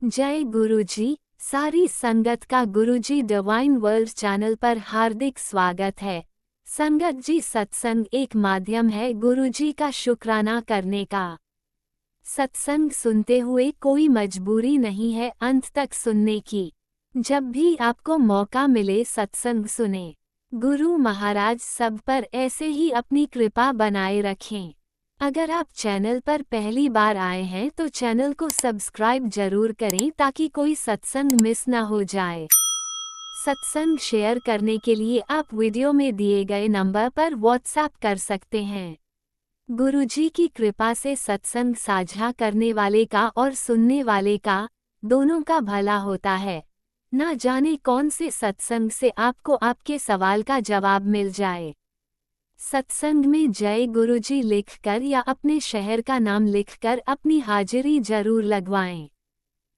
जय गुरुजी। सारी संगत का गुरुजी डिवाइन वर्ल्ड चैनल पर हार्दिक स्वागत है। संगत जी, सत्संग एक माध्यम है गुरुजी का शुक्राना करने का। सत्संग सुनते हुए कोई मजबूरी नहीं है अंत तक सुनने की। जब भी आपको मौका मिले सत्संग सुने। गुरु महाराज सब पर ऐसे ही अपनी कृपा बनाए रखें। अगर आप चैनल पर पहली बार आए हैं तो चैनल को सब्सक्राइब जरूर करें ताकि कोई सत्संग मिस ना हो जाए। सत्संग शेयर करने के लिए आप वीडियो में दिए गए नंबर पर व्हाट्सएप कर सकते हैं। गुरुजी की कृपा से सत्संग साझा करने वाले का और सुनने वाले का दोनों का भला होता है। ना जाने कौन से सत्संग से आपको आपके सवाल का जवाब मिल जाए। सत्संग में जय गुरुजी लिखकर या अपने शहर का नाम लिखकर अपनी हाजिरी जरूर लगवाएं।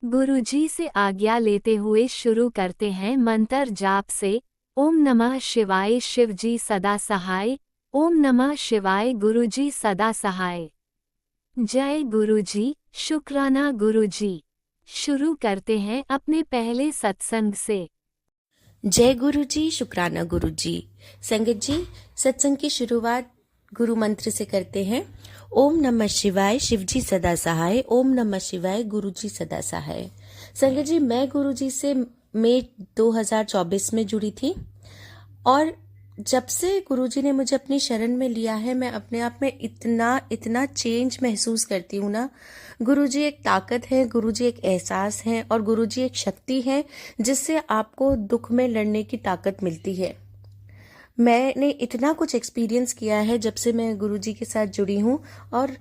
गुरुजी से आज्ञा लेते हुए शुरू करते हैं मंत्र जाप से। ओम नमः शिवाय शिवजी सदा सहाय। ओम नमः शिवाय गुरुजी सदा सहाय। जय गुरुजी, शुक्राना गुरुजी। शुरू करते हैं अपने पहले सत्संग से। जय गुरु जी, शुक्राना गुरु जी। संगत जी, सत्संग की शुरुआत गुरु मंत्र से करते हैं। ओम नमः शिवाय शिवजी सदा सहाय। ओम नमः शिवाय गुरु जी सदा सहाय। संगत जी, मैं गुरु जी से मई 2024 में जुड़ी थी और जब से गुरुजी ने मुझे अपनी शरण में लिया है, मैं अपने आप में इतना चेंज महसूस करती हूँ ना। गुरुजी एक ताकत है, गुरुजी एक एहसास है और गुरुजी एक शक्ति है जिससे आपको दुख में लड़ने की ताकत मिलती है। मैंने इतना कुछ एक्सपीरियंस किया है जब से मैं गुरुजी के साथ जुड़ी हूँ। और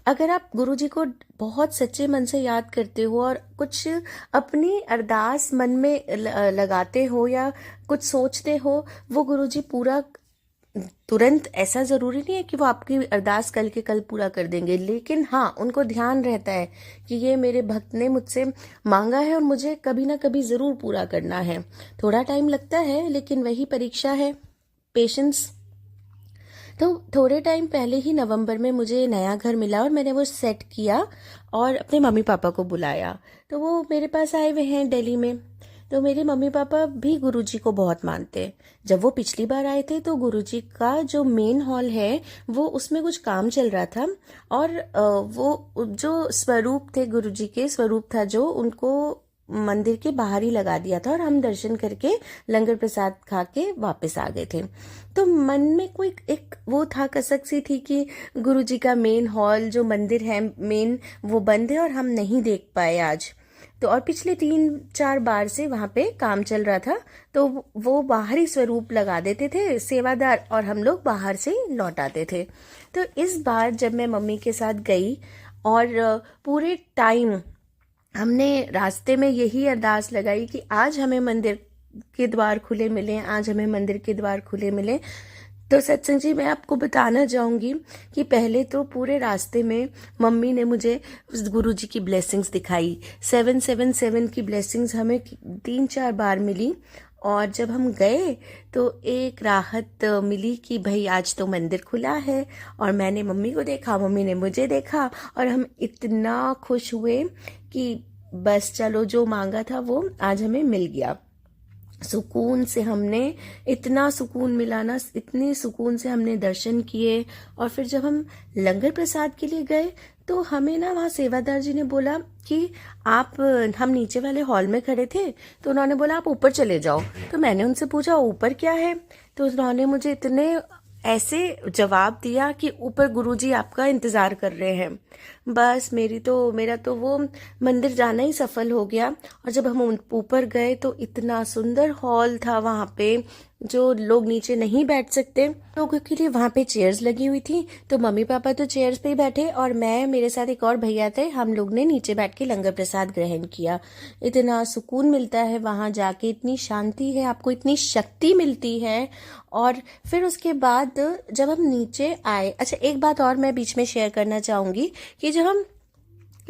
अगर आप गुरुजी को बहुत सच्चे मन से याद करते हो और कुछ अपनी अरदास मन में लगाते हो या कुछ सोचते हो, वो गुरुजी पूरा तुरंत, ऐसा जरूरी नहीं है कि वो आपकी अरदास कल के कल पूरा कर देंगे, लेकिन हाँ, उनको ध्यान रहता है कि ये मेरे भक्त ने मुझसे मांगा है और मुझे कभी ना कभी जरूर पूरा करना है। थोड़ा टाइम लगता है लेकिन वही परीक्षा है, पेशेंस। तो थोड़े टाइम पहले ही नवंबर में मुझे नया घर मिला और मैंने वो सेट किया और अपने मम्मी पापा को बुलाया। तो वो मेरे पास आए हुए हैं दिल्ली में। तो मेरे मम्मी पापा भी गुरुजी को बहुत मानते हैं। जब वो पिछली बार आए थे तो गुरुजी का जो मेन हॉल है वो, उसमें कुछ काम चल रहा था और वो जो स्वरूप थे, गुरुजी के स्वरूप था जो, उनको मंदिर के बाहर ही लगा दिया था और हम दर्शन करके लंगर प्रसाद खा के वापस आ गए थे। तो मन में कोई एक वो था, कसक सी थी कि गुरुजी का मेन हॉल जो मंदिर है मेन, वो बंद है और हम नहीं देख पाए आज। तो और पिछले 3-4 बार से वहां पे काम चल रहा था, तो वो बाहरी स्वरूप लगा देते थे सेवादार और हम लोग बाहर से लौट आते थे। तो इस बार जब मैं मम्मी के साथ गई और पूरे टाइम हमने रास्ते में यही अरदास लगाई कि आज हमें मंदिर के द्वार खुले मिले, आज हमें मंदिर के द्वार खुले मिले। तो सत्संग जी, मैं आपको बताना चाहूंगी कि पहले तो पूरे रास्ते में मम्मी ने मुझे उस गुरु जी की ब्लेसिंग्स दिखाई। 777 की ब्लेसिंग्स हमें 3-4 बार मिली और जब हम गए तो एक राहत मिली कि भाई आज तो मंदिर खुला है। और मैंने मम्मी को देखा, मम्मी ने मुझे देखा और हम इतना खुश हुए कि बस चलो, जो मांगा था वो आज हमें मिल गया। सुकून से हमने, इतना सुकून मिला ना, इतने सुकून से हमने दर्शन किए। और फिर जब हम लंगर प्रसाद के लिए गए तो हमें ना वहाँ सेवादार जी ने बोला कि आप, हम नीचे वाले हॉल में खड़े थे तो उन्होंने बोला आप ऊपर चले जाओ। तो मैंने उनसे पूछा ऊपर क्या है, तो उन्होंने मुझे इतने ऐसे जवाब दिया कि ऊपर गुरुजी आपका इंतजार कर रहे हैं। बस मेरा तो वो मंदिर जाना ही सफल हो गया। और जब हम ऊपर गए तो इतना सुंदर हॉल था वहां पे, जो लोग नीचे नहीं बैठ सकते, लोगों के लिए वहां पे चेयर्स लगी हुई थी। तो मम्मी पापा तो चेयर्स पे ही बैठे और मैं, मेरे साथ एक और भैया थे, हम लोग ने नीचे बैठ के लंगर प्रसाद ग्रहण किया। इतना सुकून मिलता है वहां जाके, इतनी शांति है, आपको इतनी शक्ति मिलती है। और फिर उसके बाद जब हम नीचे आए, अच्छा एक बात और मैं बीच में शेयर करना चाहूंगी कि जब हम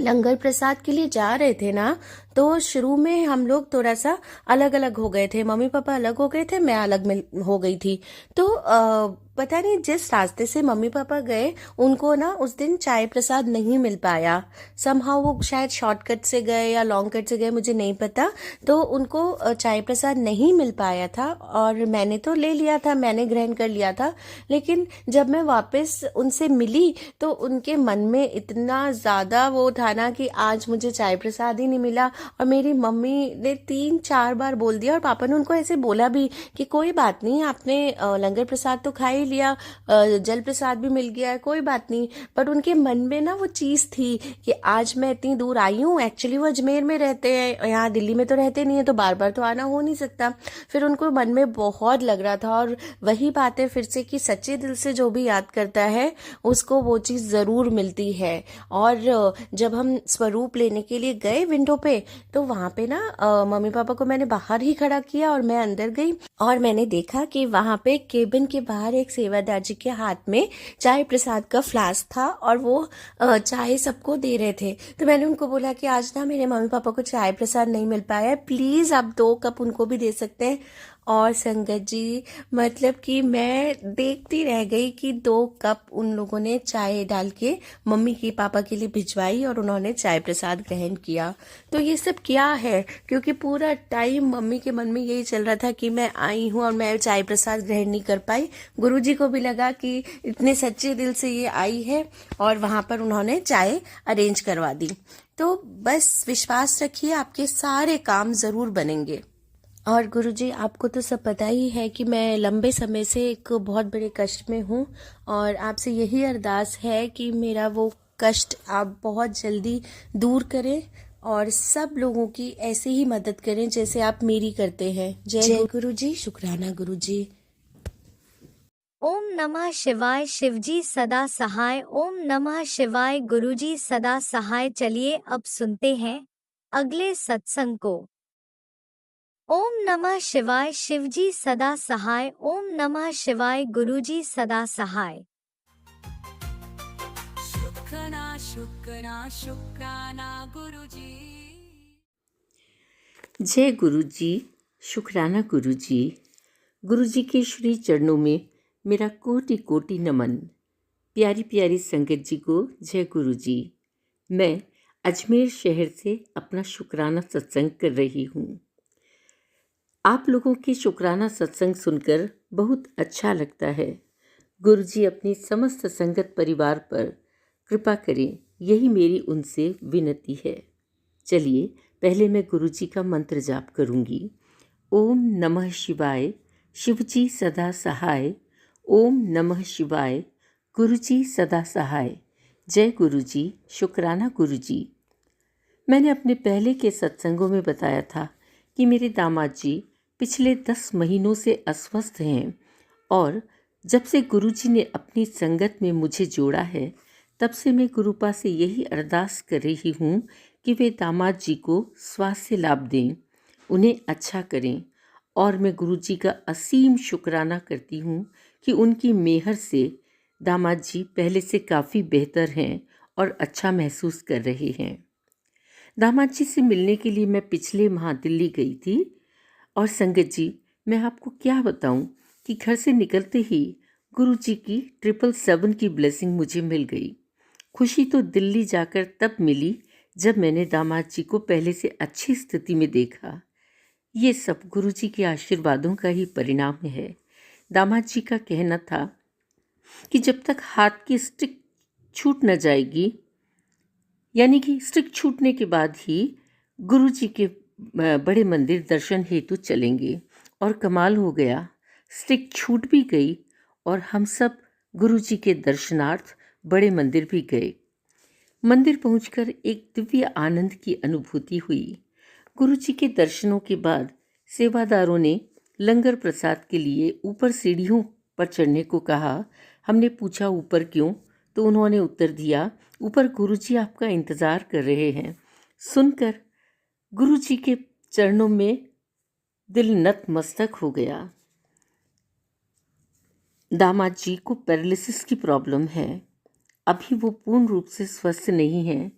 लंगर प्रसाद के लिए जा रहे थे ना, तो शुरू में हम लोग थोड़ा सा अलग अलग हो गए थे, मम्मी पापा अलग हो गए थे, मैं अलग हो गई थी। तो पता नहीं जिस रास्ते से मम्मी पापा गए उनको ना उस दिन चाय प्रसाद नहीं मिल पाया। समहाउ वो शायद शॉर्टकट से गए या लॉन्ग कट से गए, मुझे नहीं पता। तो उनको चाय प्रसाद नहीं मिल पाया था और मैंने तो ले लिया था, मैंने ग्रहण कर लिया था। लेकिन जब मैं वापस उनसे मिली तो उनके मन में इतना ज़्यादा वो था ना कि आज मुझे चाय प्रसाद ही नहीं मिला। और मेरी मम्मी ने 3-4 बार बोल दिया और पापा ने उनको ऐसे बोला भी कि कोई बात नहीं, आपने लंगर प्रसाद तो खा ही लिया, जल प्रसाद भी मिल गया है, कोई बात नहीं। बट उनके मन में ना वो चीज़ थी कि आज मैं इतनी दूर आई हूँ, एक्चुअली वो अजमेर में रहते हैं, यहाँ दिल्ली में तो रहते नहीं है, तो बार बार तो आना हो नहीं सकता। फिर उनको मन में बहुत लग रहा था। और वही बात है फिर से कि सच्चे दिल से जो भी याद करता है उसको वो चीज़ ज़रूर मिलती है। और जब हम स्वरूप लेने के लिए गए विंडो पे, तो वहाँ पे ना मम्मी पापा को मैंने बाहर ही खड़ा किया और मैं अंदर गई और मैंने देखा कि वहाँ पे केबिन के बाहर एक सेवादार जी के हाथ में चाय प्रसाद का फ्लास्क था और वो चाय सबको दे रहे थे। तो मैंने उनको बोला कि आज ना मेरे मम्मी पापा को चाय प्रसाद नहीं मिल पाया है, प्लीज़ आप 2 कप उनको भी दे सकते हैं। और संगत जी, मतलब कि मैं देखती रह गई कि 2 कप उन लोगों ने चाय डाल के मम्मी की पापा के लिए भिजवाई और उन्होंने चाय प्रसाद ग्रहण किया। तो ये सब क्या है, क्योंकि पूरा टाइम मम्मी के मन में यही चल रहा था कि मैं आई हूँ और मैं चाय प्रसाद ग्रहण नहीं कर पाई। गुरुजी को भी लगा कि इतने सच्चे दिल से ये आई है और वहाँ पर उन्होंने चाय अरेंज करवा दी। तो बस विश्वास रखिए, आपके सारे काम ज़रूर बनेंगे। और गुरुजी, आपको तो सब पता ही है कि मैं लंबे समय से एक बहुत बड़े कष्ट में हूँ और आपसे यही अरदास है कि मेरा वो कष्ट आप बहुत जल्दी दूर करें और सब लोगों की ऐसे ही मदद करें जैसे आप मेरी करते हैं। जय गुरुजी। शुक्राना गुरुजी। ओम नमः शिवाय। शिवजी सदा सहाय। ओम नमः शिवाय। गुरुजी सदा सहाय। चलिए अब सुनते हैं अगले सत्संग को। ओम नमः शिवाय। शिवजी सदा सहाय। ओम नमः शिवाय। गुरुजी सदा सहाय। शुक्राना गुरुजी। जय गुरुजी। शुक्राना गुरुजी। गुरुजी के श्री चरणों में मेरा कोटि कोटि नमन। प्यारी प्यारी संगत जी को जय गुरुजी। मैं अजमेर शहर से अपना शुक्राना सत्संग कर रही हूँ। आप लोगों के शुक्राना सत्संग सुनकर बहुत अच्छा लगता है। गुरुजी अपनी समस्त संगत परिवार पर कृपा करें, यही मेरी उनसे विनती है। चलिए पहले मैं गुरुजी का मंत्र जाप करूंगी। ओम नमः शिवाय। शिवजी सदा सहाय। ओम नमः शिवाय। गुरुजी सदा सहाय। जय गुरुजी। शुक्राना गुरुजी। मैंने अपने पहले के सत्संगों में बताया था कि मेरे दामाद जी पिछले 10 महीनों से अस्वस्थ हैं और जब से गुरुजी ने अपनी संगत में मुझे जोड़ा है तब से मैं गुरुपा से यही अरदास कर रही हूँ कि वे दामाद जी को स्वास्थ्य लाभ दें, उन्हें अच्छा करें। और मैं गुरुजी का असीम शुक्राना करती हूँ कि उनकी मेहर से दामाद जी पहले से काफ़ी बेहतर हैं और अच्छा महसूस कर रहे हैं। दामाद जी से मिलने के लिए मैं पिछले माह दिल्ली गई थी और संगत जी, मैं आपको क्या बताऊं कि घर से निकलते ही गुरुजी की 777 की ब्लेसिंग मुझे मिल गई। खुशी तो दिल्ली जाकर तब मिली जब मैंने दामाद जी को पहले से अच्छी स्थिति में देखा। ये सब गुरुजी के आशीर्वादों का ही परिणाम है। दामाद जी का कहना था कि जब तक हाथ की स्टिक छूट न जाएगी, यानी कि स्टिक छूटने के बाद ही गुरुजी के बड़े मंदिर दर्शन हेतु चलेंगे। और कमाल हो गया, स्टिक छूट भी गई और हम सब गुरुजी के दर्शनार्थ बड़े मंदिर भी गए। मंदिर पहुंचकर एक दिव्य आनंद की अनुभूति हुई। गुरुजी के दर्शनों के बाद सेवादारों ने लंगर प्रसाद के लिए ऊपर सीढ़ियों पर चढ़ने को कहा। हमने पूछा ऊपर क्यों, तो उन्होंने उत्तर दिया, ऊपर गुरुजी आपका इंतज़ार कर रहे हैं। सुनकर गुरुजी के चरणों में दिल नतमस्तक हो गया। दामाद जी को पैरालिसिस की प्रॉब्लम है। अभी वो पूर्ण रूप से स्वस्थ नहीं है,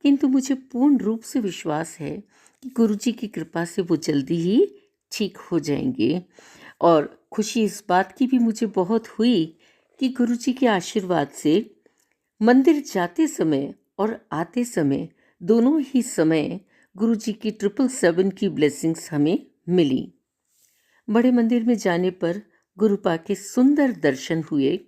किंतु मुझे पूर्ण रूप से विश्वास है कि गुरुजी की कृपा से वो जल्दी ही ठीक हो जाएंगे। और खुशी इस बात की भी मुझे बहुत हुई कि गुरुजी के आशीर्वाद से मंदिर जाते समय और आते समय दोनों ही समय गुरुजी की 777 की ब्लेसिंग्स हमें मिली। बड़े मंदिर में जाने पर गुरुपा के सुंदर दर्शन हुए।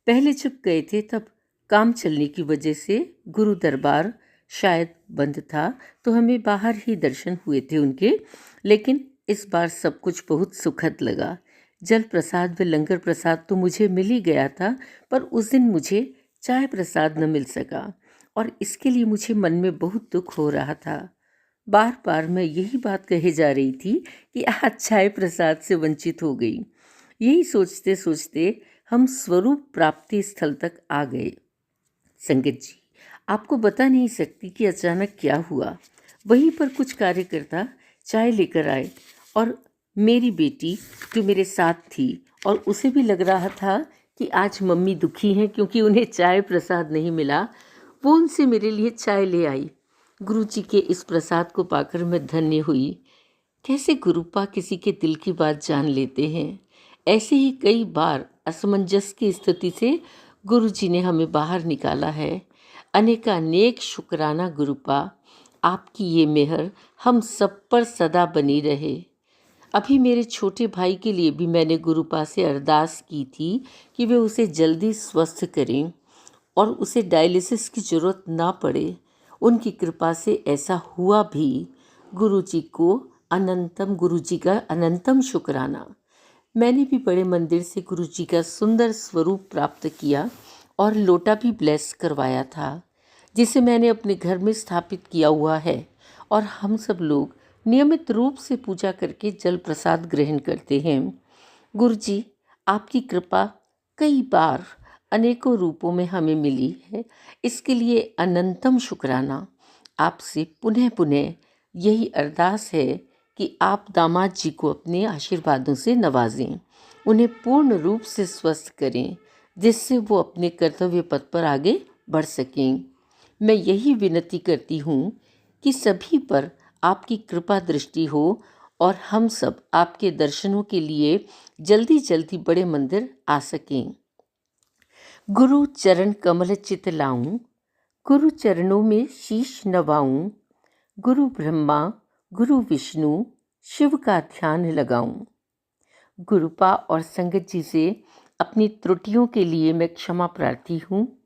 पहले जब गए थे तब काम चलने की वजह से गुरु दरबार शायद बंद था, तो हमें बाहर ही दर्शन हुए थे उनके। लेकिन इस बार सब कुछ बहुत सुखद लगा। जल प्रसाद व लंगर प्रसाद तो मुझे मिल ही गया था, पर उस दिन मुझे चाय प्रसाद न मिल सका और इसके लिए मुझे मन में बहुत दुख हो रहा था। बार बार मैं यही बात कहे जा रही थी कि आज चाय प्रसाद से वंचित हो गई। यही सोचते सोचते हम स्वरूप प्राप्ति स्थल तक आ गए। संगत जी, आपको बता नहीं सकती कि अचानक क्या हुआ। वहीं पर कुछ कार्यकर्ता चाय लेकर आए और मेरी बेटी जो मेरे साथ थी, और उसे भी लग रहा था कि आज मम्मी दुखी हैं क्योंकि उन्हें चाय प्रसाद नहीं मिला, वो उनसे मेरे लिए चाय ले आई। गुरुजी के इस प्रसाद को पाकर मैं धन्य हुई। कैसे गुरुपा किसी के दिल की बात जान लेते हैं। ऐसे ही कई बार असमंजस की स्थिति से गुरुजी ने हमें बाहर निकाला है। अनेकानेक शुक्राना गुरुपा, आपकी ये मेहर हम सब पर सदा बनी रहे। अभी मेरे छोटे भाई के लिए भी मैंने गुरुपा से अरदास की थी कि वे उसे जल्दी स्वस्थ करें और उसे डायलिसिस की ज़रूरत ना पड़े। उनकी कृपा से ऐसा हुआ भी। गुरुजी का अनंतम शुक्राना। मैंने भी बड़े मंदिर से गुरुजी का सुंदर स्वरूप प्राप्त किया और लोटा भी ब्लेस करवाया था, जिसे मैंने अपने घर में स्थापित किया हुआ है और हम सब लोग नियमित रूप से पूजा करके जल प्रसाद ग्रहण करते हैं। गुरुजी, आपकी कृपा कई बार अनेकों रूपों में हमें मिली है, इसके लिए अनंतम शुक्राना। आपसे पुनः पुनः यही अरदास है कि आप दामाद जी को अपने आशीर्वादों से नवाजें, उन्हें पूर्ण रूप से स्वस्थ करें, जिससे वो अपने कर्तव्य पथ पर आगे बढ़ सकें। मैं यही विनती करती हूँ कि सभी पर आपकी कृपा दृष्टि हो और हम सब आपके दर्शनों के लिए जल्दी जल्दी बड़े मंदिर आ सकें। गुरु चरण कमल चित लाऊं, गुरु चरणों में शीश नवाऊं, गुरु ब्रह्मा गुरु विष्णु शिव का ध्यान लगाऊं। गुरुपा और संगत जी से अपनी त्रुटियों के लिए मैं क्षमा प्रार्थी हूँ।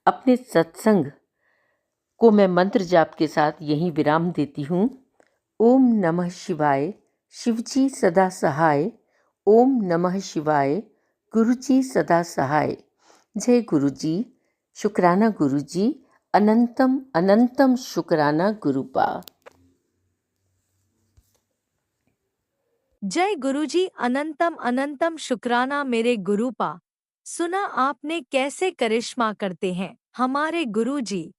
अपने सत्संग को मैं मंत्र जाप के साथ यहीं विराम देती हूँ। ओम नमः शिवाय, शिवजी सदा सहाय। ओम नमः शिवाय, गुरुजी सदा सहाय। जय गुरुजी, शुक्राना गुरुजी, अनंतम अनंतम शुक्राना गुरुपा। जय गुरुजी, अनंतम अनंतम शुक्राना मेरे गुरुपा। सुना आपने कैसे करिश्मा करते हैं हमारे गुरुजी।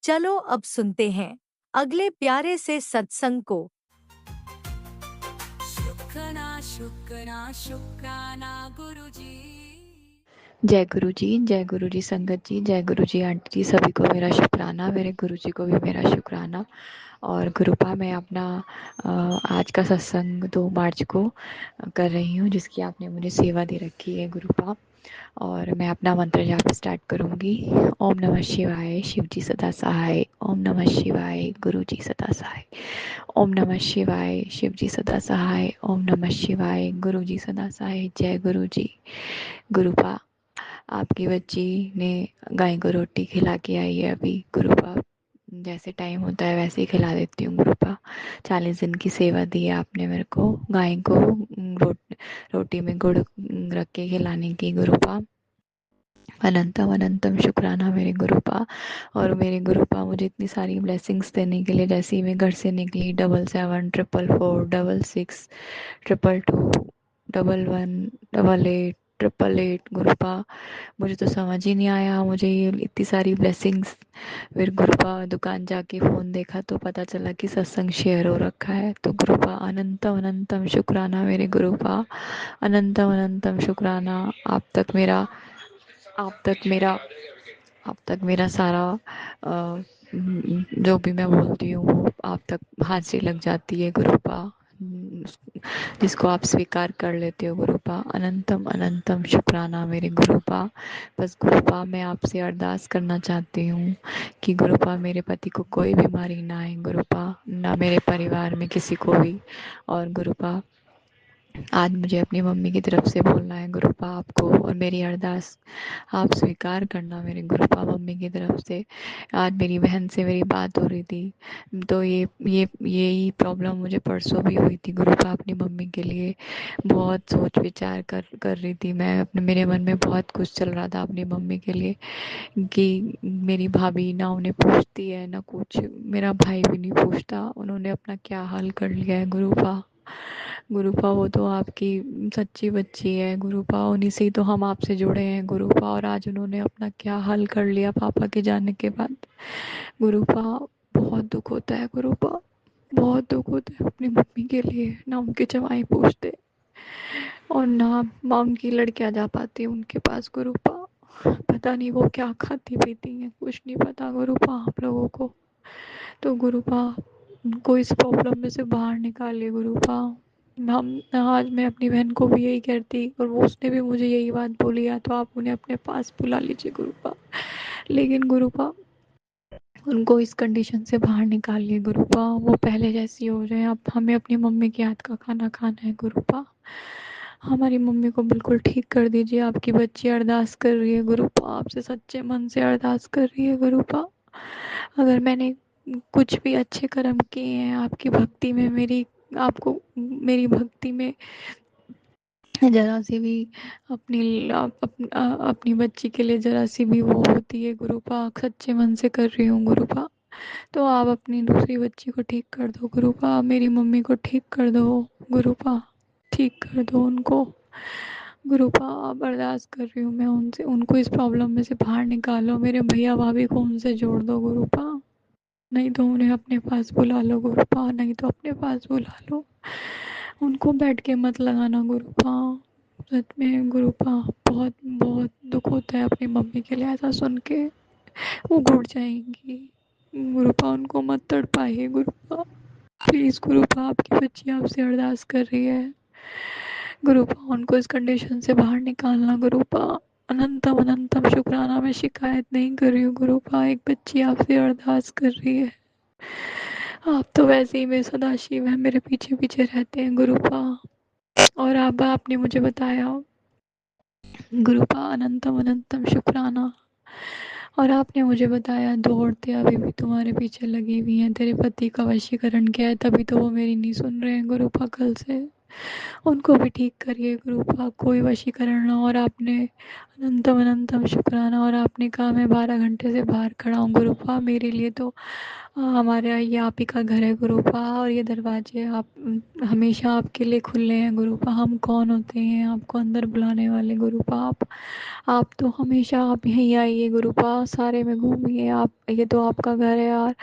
चलो अब सुनते हैं अगले प्यारे से सत्संग को। शुक्राना शुक्राना शुक्राना गुरुजी। जय गुरु जी संगत जी, जय गुरु जी आंटी जी, सभी को मेरा शुक्राना, मेरे गुरु जी को भी मेरा शुक्राना। और गुरुपा मैं अपना आज का सत्संग 2 मार्च को कर रही हूँ, जिसकी आपने मुझे सेवा दे रखी है गुरुपा। और मैं अपना मंत्र जाप स्टार्ट करूँगी। ओम नमः शिवाय, शिव जी सदा सहाय। ओम नमः शिवाय, गुरु जी सदा सहाय। ओम नमः शिवाय, शिव जी सदा सहाय। ओम नमः शिवाय, गुरु जी सदा सहाय। जय गुरु जी। गुरुपा, आपकी बच्ची ने गाय को रोटी खिला के आई है अभी। गुरुपा, जैसे टाइम होता है वैसे ही खिला देती हूँ गुरुपा। 40 दिन की सेवा दी है आपने मेरे को, गाय को रोटी में गुड़ रख के खिलाने की गुरुपा। अनंतम अनंतम शुक्राना मेरे गुरुपा। और मेरे गुरुपा मुझे इतनी सारी ब्लेसिंग्स देने के लिए, जैसे ही मैं घर से निकली 774444 622 11 888 गुरुपा, मुझे तो समझ ही नहीं आया, मुझे ये इतनी सारी ब्लेसिंग्स। फिर गुरुपा दुकान जाके फ़ोन देखा तो पता चला कि सत्संग शेयर हो रखा है। तो गुरुपा अनंतम अनंतम शुक्राना मेरे गुरुपा, अनंतम अनंतम शुक्राना। आप तक मेरा सारा जो भी मैं बोलती हूँ वो आप तक हाजिरी लग जाती है गुरुपा। जिसको आप स्वीकार कर लेते हो गुरुपा। अनंतम अनंतम शुक्राना मेरे गुरुपा। बस गुरुपा मैं आपसे अरदास करना चाहती हूँ कि गुरुपा मेरे पति को कोई बीमारी ना आए गुरुपा, ना मेरे परिवार में किसी को भी। और गुरुपा आज मुझे अपनी मम्मी की तरफ से बोलना है गुरुपा आपको, और मेरी अरदास आप स्वीकार करना मेरे गुरुपा मम्मी की तरफ से। आज मेरी बहन से मेरी बात हो रही थी, तो यही प्रॉब्लम मुझे परसों भी हुई थी गुरुपा अपनी मम्मी के लिए। बहुत सोच विचार कर रही थी मैं, अपने मेरे मन में बहुत कुछ चल रहा था अपनी मम्मी के लिए, कि मेरी भाभी ना उन्हें पूछती है ना कुछ, मेरा भाई भी नहीं पूछता, उन्होंने अपना क्या हाल कर लिया है गुरुपा। गुरुपा वो तो आपकी सच्ची बच्ची है गुरुपा, उन्हीं से ही तो हम आपसे जुड़े हैं गुरुपा, और आज उन्होंने अपना क्या हाल कर लिया पापा के जाने के बाद गुरुपा। बहुत दुख होता है गुरुपा, बहुत दुख होता है अपनी मम्मी के लिए, ना उनके जवाई पूछते और ना माँ उनकी लड़कियां जा पाती उनके पास गुरुपा। पता नहीं वो क्या खाती पीती हैं, कुछ नहीं पता गुरुपा आप लोगों को। तो गुरुपा उनको इस प्रॉब्लम में से बाहर निकालिए गुरुपा। हम आज मैं अपनी बहन को भी यही कहती, और वो उसने भी मुझे यही बात बोली, या तो आप उन्हें अपने पास बुला लीजिए गुरुपा, लेकिन गुरुपा उनको इस कंडीशन से बाहर निकालिए गुरुपा, वो पहले जैसी हो जाए। अब हमें अपनी मम्मी के हाथ का खाना खाना है गुरुपा, हमारी मम्मी को बिल्कुल ठीक कर दीजिए। आपकी बच्ची अरदास कर रही है गुरुपा, आपसे सच्चे मन से अरदास कर रही है गुरुपा। अगर मैंने कुछ भी अच्छे कर्म किए हैं आपकी भक्ति में, मेरी आपको मेरी भक्ति में जरा सी भी अपनी बच्ची के लिए जरा सी भी वो होती है गुरुपा, सच्चे मन से कर रही हूँ गुरुपा, तो आप अपनी दूसरी बच्ची को ठीक कर दो गुरुपा, मेरी मम्मी को ठीक कर दो गुरुपा, ठीक कर दो उनको गुरुपा। अब अरदास कर रही हूँ मैं उनसे, उनको इस प्रॉब्लम में से बाहर निकालो, मेरे भैया भाभी को उनसे जोड़ दो गुरुपा, नहीं तो उन्हें अपने पास बुला लो गुरुपा, नहीं तो अपने पास बुला लो, उनको बैठ के मत लगाना गुरुपा। सच में गुरुपा बहुत बहुत दुख होता है अपनी मम्मी के लिए ऐसा सुन के, वो घुट जाएंगी गुरुपा, उनको मत तड़पाइए गुरुपा, प्लीज गुरुपा, आपकी बच्ची आपसे अरदास कर रही है गुरुपा, उनको इस कंडीशन से बाहर निकालना गुरुपा। अनंतम अनंतम शुक्राना, मैं शिकायत नहीं कर रही हूँ गुरुपा, एक बच्ची आपसे अरदास कर रही है, आप तो वैसे ही मेरे सदाशिव हैं, मेरे पीछे पीछे रहते हैं गुरुपा, और आप आपने मुझे बताया गुरुपा अनंतम अनंतम शुक्राना, और आपने मुझे बताया दो औरतें अभी भी तुम्हारे पीछे लगी हुई हैं, तेरे पति का वशीकरण किया है, तभी तो वो मेरी नहीं सुन रहे हैं गुरुपा कल से, उनको भी ठीक करिए गुरुपा, कोई वशीकरण ना हो। और आपने अनंतम अनंतम शुक्राना, और आपने कहा मैं 12 घंटे से बाहर खड़ा हूँ गुरुपा, मेरे लिए तो हमारे ये आप ही का घर है गुरुपा, और ये दरवाजे आप हमेशा आपके लिए खुले हैं गुरुपा, हम कौन होते हैं आपको अंदर बुलाने वाले गुरुपा, आप तो हमेशा आप यहीं आइए गुरुपा, सारे में घूमिए आप, ये तो आपका घर है यार,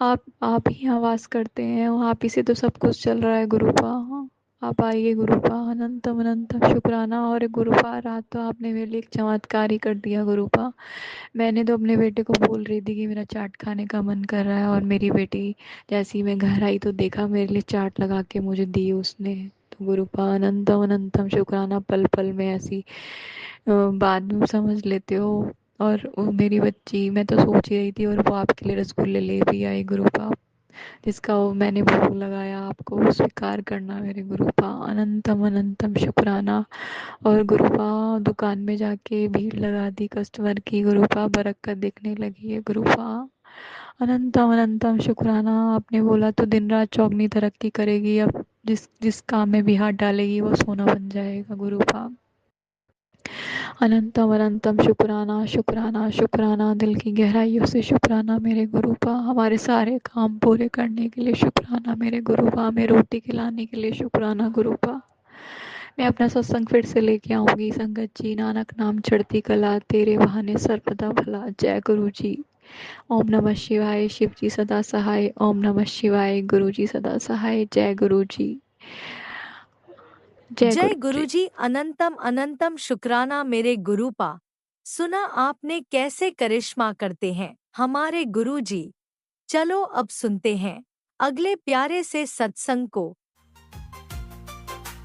आप ही यहाँ वास करते हैं, आप ही से तो सब कुछ चल रहा है गुरुपा, आप आइए गुरुपा, अनंतम अनंतम शुक्राना। और गुरुपा रात तो आपने मेरे लिए एक चमत्कार ही कर दिया गुरुपा, मैंने तो अपने बेटे को बोल रही थी कि मेरा चाट खाने का मन कर रहा है, और मेरी बेटी जैसे ही मैं घर आई तो देखा मेरे लिए चाट लगा के मुझे दी उसने। तो गुरुपा अनंतम अनंतम शुक्राना, पल पल में ऐसी बाद में समझ लेते हो। और वो मेरी बच्ची, मैं तो सोच ही रही थी, और वो आपके लिए रसगुल्ले ले भी आई गुरुपा, जिसका वो मैंने भोग लगाया आपको, वो स्वीकार करना मेरे गुरुपा, अनंतम अनंतम शुक्राना। और गुरुपा दुकान में जाके भीड़ लगा दी कस्टमर की गुरुपा, बरकत दिखने लगी है गुरुपा, अनंतम अनंतम शुक्राना। आपने बोला तो दिन रात चौगनी तरक्की करेगी, अब जिस जिस काम में भी हाथ डालेगी वो सोना बन जाएगा गुरुपा, अनंतम अनंतम शुक्राना शुक्राना शुक्राना, दिल की गहराइयों से शुक्राना मेरे गुरुपा, हमारे सारे काम पूरे करने के लिए शुक्राना मेरे गुरुपा, हमें रोटी खिलाने के लिए शुक्राना गुरुपा। मैं अपना सत्संग फिर से लेके आऊंगी संगत जी, नानक नाम चढ़ती कला, तेरे बहाने सर्वदा भला, जय गुरु जी। ओम नमः शिवाय, शिव जी सदा सहाय, ओम नमः शिवाय, गुरु जी सदा सहाय, जय गुरु जी, जय जय गुरु जी। गुरुजी, अनंतम अनंतम शुक्राना मेरे गुरुपा। सुना आपने कैसे करिश्मा करते हैं हमारे गुरुजी। चलो अब सुनते हैं अगले प्यारे से सत्संग को।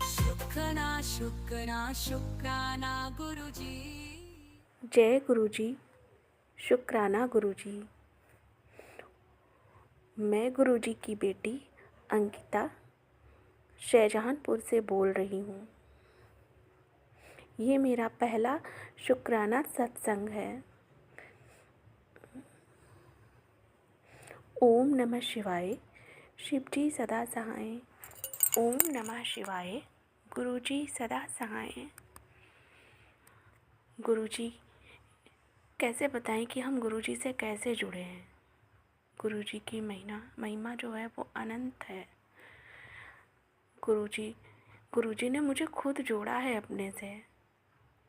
शुक्राना शुक्राना शुक्राना गुरुजी। जय गुरुजी, शुक्राना गुरुजी। मैं गुरुजी की बेटी अंकिता शाहजहांपुर से बोल रही हूँ। ये मेरा पहला शुक्राना सत्संग है। ओम नमः शिवाय, शिवजी सदा सहाय। ओम नमः शिवाय, गुरुजी सदा सहाय। गुरुजी, कैसे बताएं कि हम गुरुजी से कैसे जुड़े हैं। गुरुजी की महिमा जो है वो अनंत है। गुरुजी ने मुझे खुद जोड़ा है अपने से,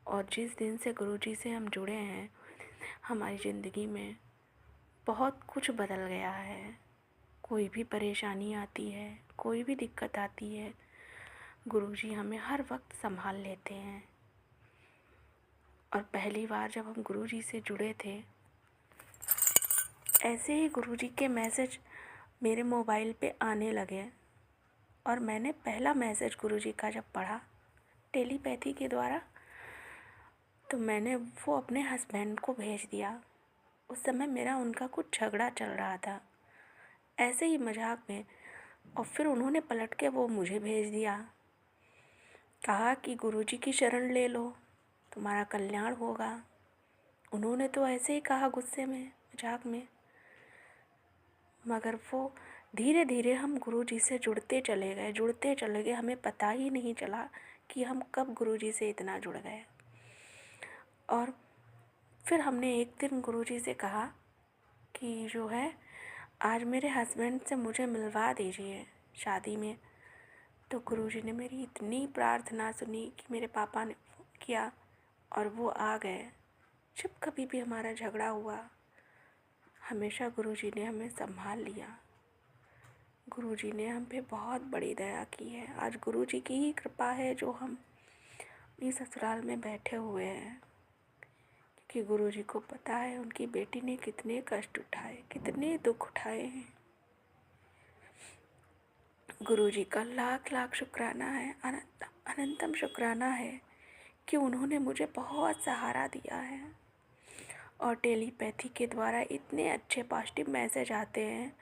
और जिस दिन से गुरुजी से हम जुड़े हैं हमारी ज़िंदगी में बहुत कुछ बदल गया है। कोई भी परेशानी आती है, कोई भी दिक्कत आती है, गुरुजी हमें हर वक्त संभाल लेते हैं। और पहली बार जब हम गुरुजी से जुड़े थे, ऐसे ही गुरुजी के मैसेज मेरे मोबाइल पे आने लगे, और मैंने पहला मैसेज गुरुजी का जब पढ़ा टेलीपैथी के द्वारा, तो मैंने वो अपने हस्बैंड को भेज दिया। उस समय मेरा उनका कुछ झगड़ा चल रहा था, ऐसे ही मजाक में, और फिर उन्होंने पलट के वो मुझे भेज दिया। कहा कि गुरुजी की शरण ले लो, तुम्हारा कल्याण होगा। उन्होंने तो ऐसे ही कहा गुस्से में, मजाक में, मगर वो धीरे धीरे हम गुरुजी से जुड़ते चले गए। हमें पता ही नहीं चला कि हम कब गुरुजी से इतना जुड़ गए। और फिर हमने एक दिन गुरुजी से कहा कि जो है आज मेरे हस्बैंड से मुझे मिलवा दीजिए शादी में। तो गुरुजी ने मेरी इतनी प्रार्थना सुनी कि मेरे पापा ने फ़ोन किया और वो आ गए। जब कभी भी हमारा झगड़ा हुआ, हमेशा गुरुजी ने हमें संभाल लिया। गुरुजी ने हम पे बहुत बड़ी दया की है। आज गुरुजी की ही कृपा है जो हम अपनी ससुराल में बैठे हुए हैं, क्योंकि गुरुजी को पता है उनकी बेटी ने कितने कष्ट उठाए, कितने दुख उठाए हैं। गुरुजी का लाख लाख शुक्राना है, अनंतम शुक्राना है कि उन्होंने मुझे बहुत सहारा दिया है। और टेलीपैथी के द्वारा इतने अच्छे पॉजिटिव मैसेज आते हैं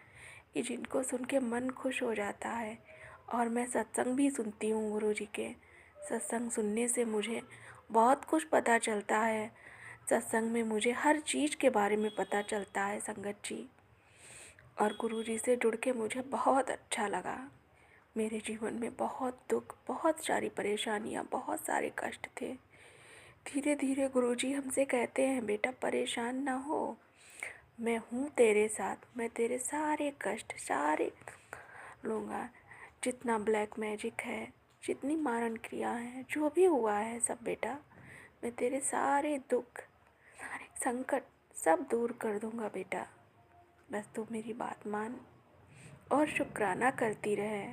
कि जिनको सुन के मन खुश हो जाता है। और मैं सत्संग भी सुनती हूँ गुरुजी के। सत्संग सुनने से मुझे बहुत कुछ पता चलता है। सत्संग में मुझे हर चीज़ के बारे में पता चलता है संगत जी। और गुरुजी से जुड़ के मुझे बहुत अच्छा लगा। मेरे जीवन में बहुत दुख, बहुत सारी परेशानियाँ, बहुत सारे कष्ट थे। धीरे धीरे गुरुजी हमसे कहते हैं, बेटा परेशान ना हो, मैं हूँ तेरे साथ, मैं तेरे सारे कष्ट सारे लूँगा। जितना ब्लैक मैजिक है, जितनी मारण क्रिया है, जो भी हुआ है सब बेटा, मैं तेरे सारे दुख, सारे संकट सब दूर कर दूँगा बेटा। बस तू मेरी बात मान और शुक्राना करती रहे,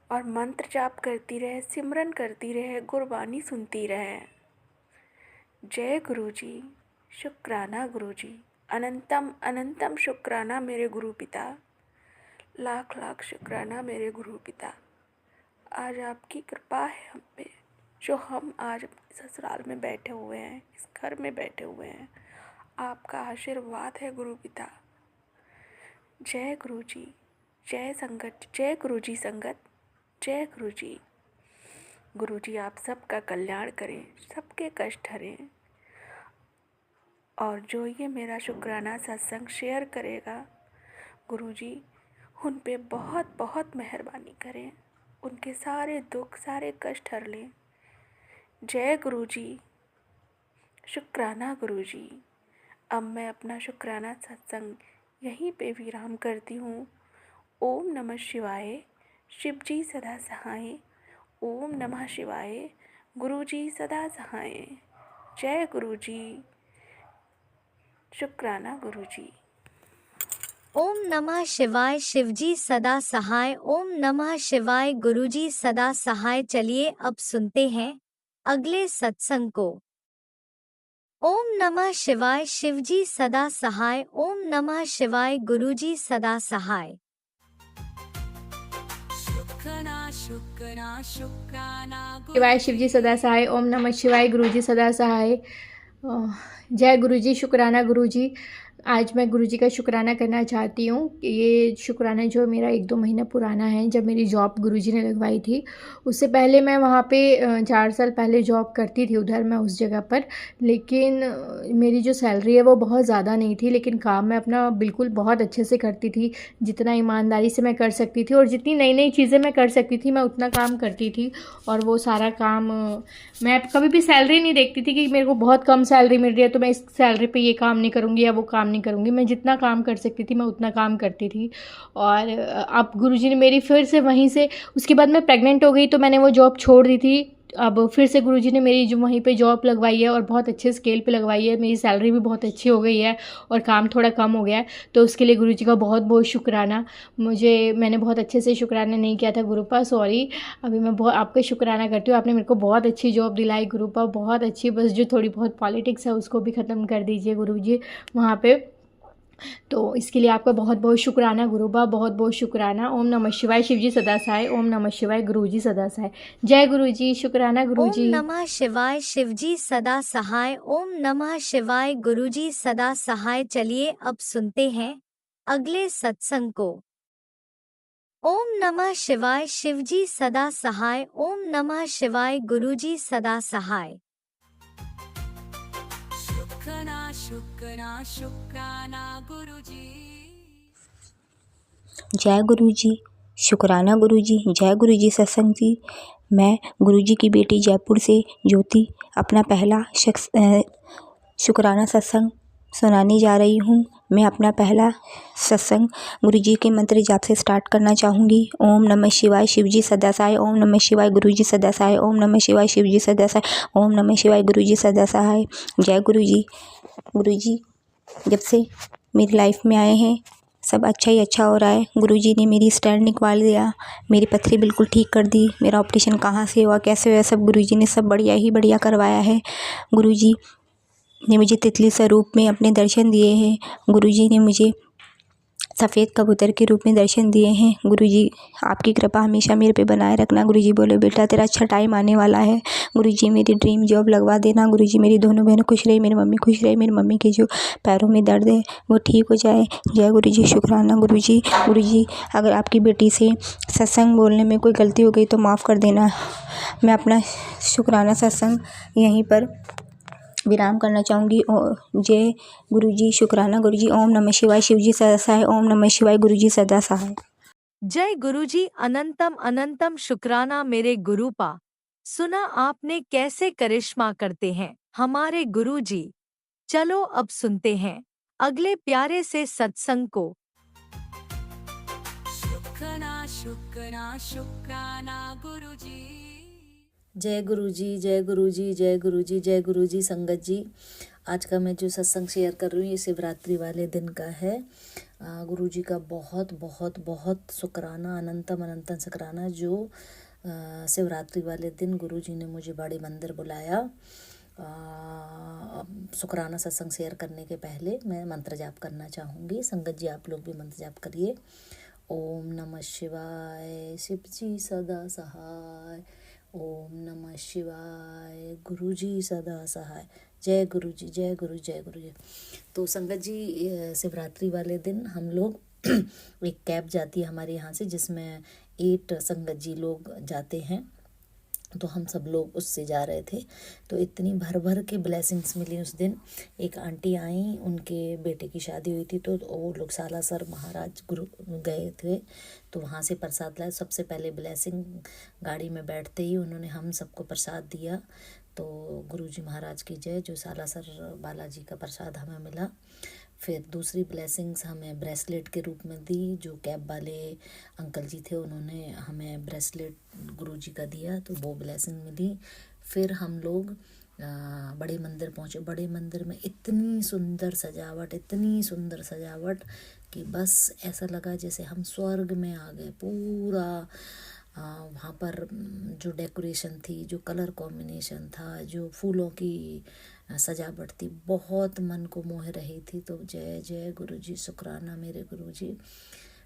और मंत्र जाप करती रहे, सिमरन करती रहे, गुरबानी सुनती रहे। जय गुरुजी, शुक्राना गुरुजी, अनंतम अनंतम शुक्राना मेरे गुरु पिता, लाख लाख शुक्राना मेरे गुरु पिता। आज आपकी कृपा है हम पे, जो हम आज अपने ससुराल में बैठे हुए हैं, इस घर में बैठे हुए हैं। आपका आशीर्वाद है गुरु पिता। जय गुरुजी, जय संगत, जय गुरुजी संगत, जय गुरुजी। गुरुजी आप सबका कल्याण करें, सबके कष्ट हरें। और जो ये मेरा शुक्राना सत्संग शेयर करेगा, गुरुजी उन पे बहुत बहुत मेहरबानी करें, उनके सारे दुख सारे कष्ट हर लें। जय गुरुजी, शुक्राना गुरुजी। अब मैं अपना शुक्राना सत्संग यहीं पे विराम करती हूँ। ओम नमः शिवाय, शिवजी सदा सहाय। ओम नमः शिवाय, गुरुजी सदा सहाय। जय गुरुजी, शुक्राना गुरुजी। ओम नमः शिवाय, शिवजी सदा सहाय। ओम नमः शिवाय, गुरुजी सदा सहाय। चलिए अब सुनते हैं अगले सत्संग को। ओम नमः शिवाय शिवजी सदा सहाय। ओम नमः शिवाय गुरुजी सदा सहाय। शुक्राना शुक्राना शुक्राना शिवाय शिवजी सदा सहाय। ओम नमः शिवाय गुरुजी सदा सहाय। जय गुरुजी। शुक्राना गुरुजी। आज मैं गुरुजी का शुक्राना करना चाहती हूँ। ये शुक्राना जो मेरा 1-2 महीना पुराना है, जब मेरी जॉब गुरुजी ने लगवाई थी। उससे पहले मैं वहाँ पे 4 साल पहले जॉब करती थी उधर, मैं उस जगह पर। लेकिन मेरी जो सैलरी है वो बहुत ज़्यादा नहीं थी, लेकिन काम मैं अपना बिल्कुल बहुत अच्छे से करती थी, जितना ईमानदारी से मैं कर सकती थी और जितनी नई नई चीज़ें मैं कर सकती थी मैं उतना काम करती थी। और वो सारा काम मैं कभी भी सैलरी नहीं देखती थी कि मेरे को बहुत कम सैलरी मिल रही है तो मैं इस सैलरी पे ये काम नहीं करूँगी या वो काम नहीं करूँगी। मैं जितना काम कर सकती थी मैं उतना काम करती थी। और अब गुरुजी ने मेरी फिर से वहीं से, उसके बाद मैं प्रेग्नेंट हो गई तो मैंने वो जॉब छोड़ दी थी। अब फिर से गुरुजी ने मेरी जो वहीं पे जॉब लगवाई है और बहुत अच्छे स्केल पे लगवाई है। मेरी सैलरी भी बहुत अच्छी हो गई है और काम थोड़ा कम हो गया है, तो उसके लिए गुरुजी का बहुत बहुत शुक्राना। मैंने बहुत अच्छे से शुक्राना नहीं किया था गुरुपा, सॉरी। अभी मैं बहुत आपका शुक्राना करती हूँ। आपने मेरे को बहुत अच्छी जॉब दिलाई गुरुपा, बहुत अच्छी। बस जो थोड़ी बहुत पॉलिटिक्स है उसको भी ख़त्म कर दीजिए गुरुजी वहाँ पे। तो इसके लिए आपका बहुत बहुत शुक्राना गुरुबा, बहुत बहुत शुक्राना। ओम नमः शिवाय शिवजी सदा सहाय। ओम नमः शिवाय गुरुजी सदा सहाय। जय गुरुजी। शुक्राना ओम गुरुजी। नमः शिवाय शिवजी सदा सहाय। ओम नमः शिवाय गुरुजी सदा सहाय। चलिए अब सुनते हैं अगले सत्संग को। ओम नमः शिवाय शिवजी सदा सहाय। ओम नमः शिवाय गुरुजी सदा सहाय। शुक्राना शुक्राना शुक्राना गुरुजी। जय गुरुजी। शुक्राना गुरुजी। जय गुरुजी सत्संग जी। मैं गुरुजी की बेटी जयपुर से ज्योति अपना पहला शुक्राना सत्संग सुनाने जा रही हूँ। मैं अपना पहला सत्संग गुरुजी के मंत्र जाप से स्टार्ट करना चाहूँगी। ओम नमः शिवाय शिवजी सदा सहाय। ओम नमः शिवाय गुरुजी सदा सहाय। ओम नमः शिवाय शिवजी सदा सहाय। ओम नमः शिवाय गुरुजी सदा सहाय। जय गुरुजी। गुरुजी जब से मेरी लाइफ में आए हैं सब अच्छा ही अच्छा हो रहा है। गुरुजी ने मेरी स्टैंड निकलवा दिया, मेरी पथरी बिल्कुल ठीक कर दी। मेरा ऑपरेशन कहाँ से हुआ, कैसे हुआ, सब गुरुजी ने सब बढ़िया ही बढ़िया करवाया है। गुरुजी ने मुझे तितली स्वरूप में अपने दर्शन दिए हैं। गुरुजी ने मुझे सफ़ेद कबूतर के रूप में दर्शन दिए हैं। गुरुजी आपकी कृपा हमेशा मेरे पे बनाए रखना। गुरुजी बोले बेटा तेरा अच्छा टाइम आने वाला है। गुरुजी मेरी ड्रीम जॉब लगवा देना। गुरुजी मेरी दोनों बहनें खुश रहे, मेरी मम्मी खुश रहे, मेरी मम्मी के जो पैरों में दर्द है वो ठीक हो जाए। जय गुरुजी। शुक्राना गुरुजी। गुरुजी अगर आपकी बेटी से सत्संग बोलने में कोई गलती हो गई तो माफ़ कर देना। मैं अपना शुक्राना सत्संग यहीं पर विराम करना चाहूँगी। जय गुरुजी। शुक्राना गुरुजी। ओम नमः शिवाय शिवजी सदा सहाय। ओम नमः शिवाय गुरुजी सदा सहाय। जय गुरुजी। अनंतम अनंतम शुक्राना मेरे गुरुपा। सुना आपने कैसे करिश्मा करते हैं हमारे गुरुजी। चलो अब सुनते हैं अगले प्यारे से सत्संग को। शुक्राना शुक्राना शुक्राना गुरुजी। जय गुरुजी। जय गुरुजी। जय गुरुजी। जय गुरुजी। संगत जी, आज का मैं जो सत्संग शेयर कर रही हूँ ये शिवरात्रि वाले दिन का है। गुरुजी का बहुत बहुत बहुत शुक्राना, अनंतम अनंतम शुक्राना जो शिवरात्रि वाले दिन गुरुजी ने मुझे बड़े मंदिर बुलाया। शुक्राना सत्संग शेयर करने के पहले मैं मंत्र जाप करना चाहूँगी। संगत जी आप लोग भी मंत्र जाप करिए। ओम नमः शिवाय शिवजी सदा सहाय। ओम नमः शिवाय गुरुजी सदा सहाय। जय गुरुजी। जय गुरु। जय गुरुजी। तो संगत जी शिवरात्रि वाले दिन हम लोग एक कैब जाती है हमारे यहाँ से जिसमें 8 संगत जी लोग जाते हैं। तो हम सब लोग उससे जा रहे थे तो इतनी भर भर के ब्लेसिंग्स मिली उस दिन। एक आंटी आई, उनके बेटे की शादी हुई थी तो वो लोग सालासर महाराज गुरु गए थे तो वहाँ से प्रसाद लाए। सबसे पहले ब्लेसिंग गाड़ी में बैठते ही उन्होंने हम सबको प्रसाद दिया। तो गुरुजी महाराज की जय, जो सालासर बालाजी का प्रसाद हमें मिला। फिर दूसरी ब्लेसिंग्स हमें ब्रेसलेट के रूप में दी। जो कैब वाले अंकल जी थे उन्होंने हमें ब्रेसलेट गुरुजी का दिया तो वो ब्लेसिंग मिली। फिर हम लोग बड़े मंदिर पहुँचे। बड़े मंदिर में इतनी सुंदर सजावट, इतनी सुंदर सजावट कि बस ऐसा लगा जैसे हम स्वर्ग में आ गए। पूरा वहाँ पर जो डेकोरेशन थी, जो कलर कॉम्बिनेशन था, जो फूलों की सजावट थी, बहुत मन को मोह रही थी। तो जय जय गुरुजी, शुक्राना मेरे गुरुजी।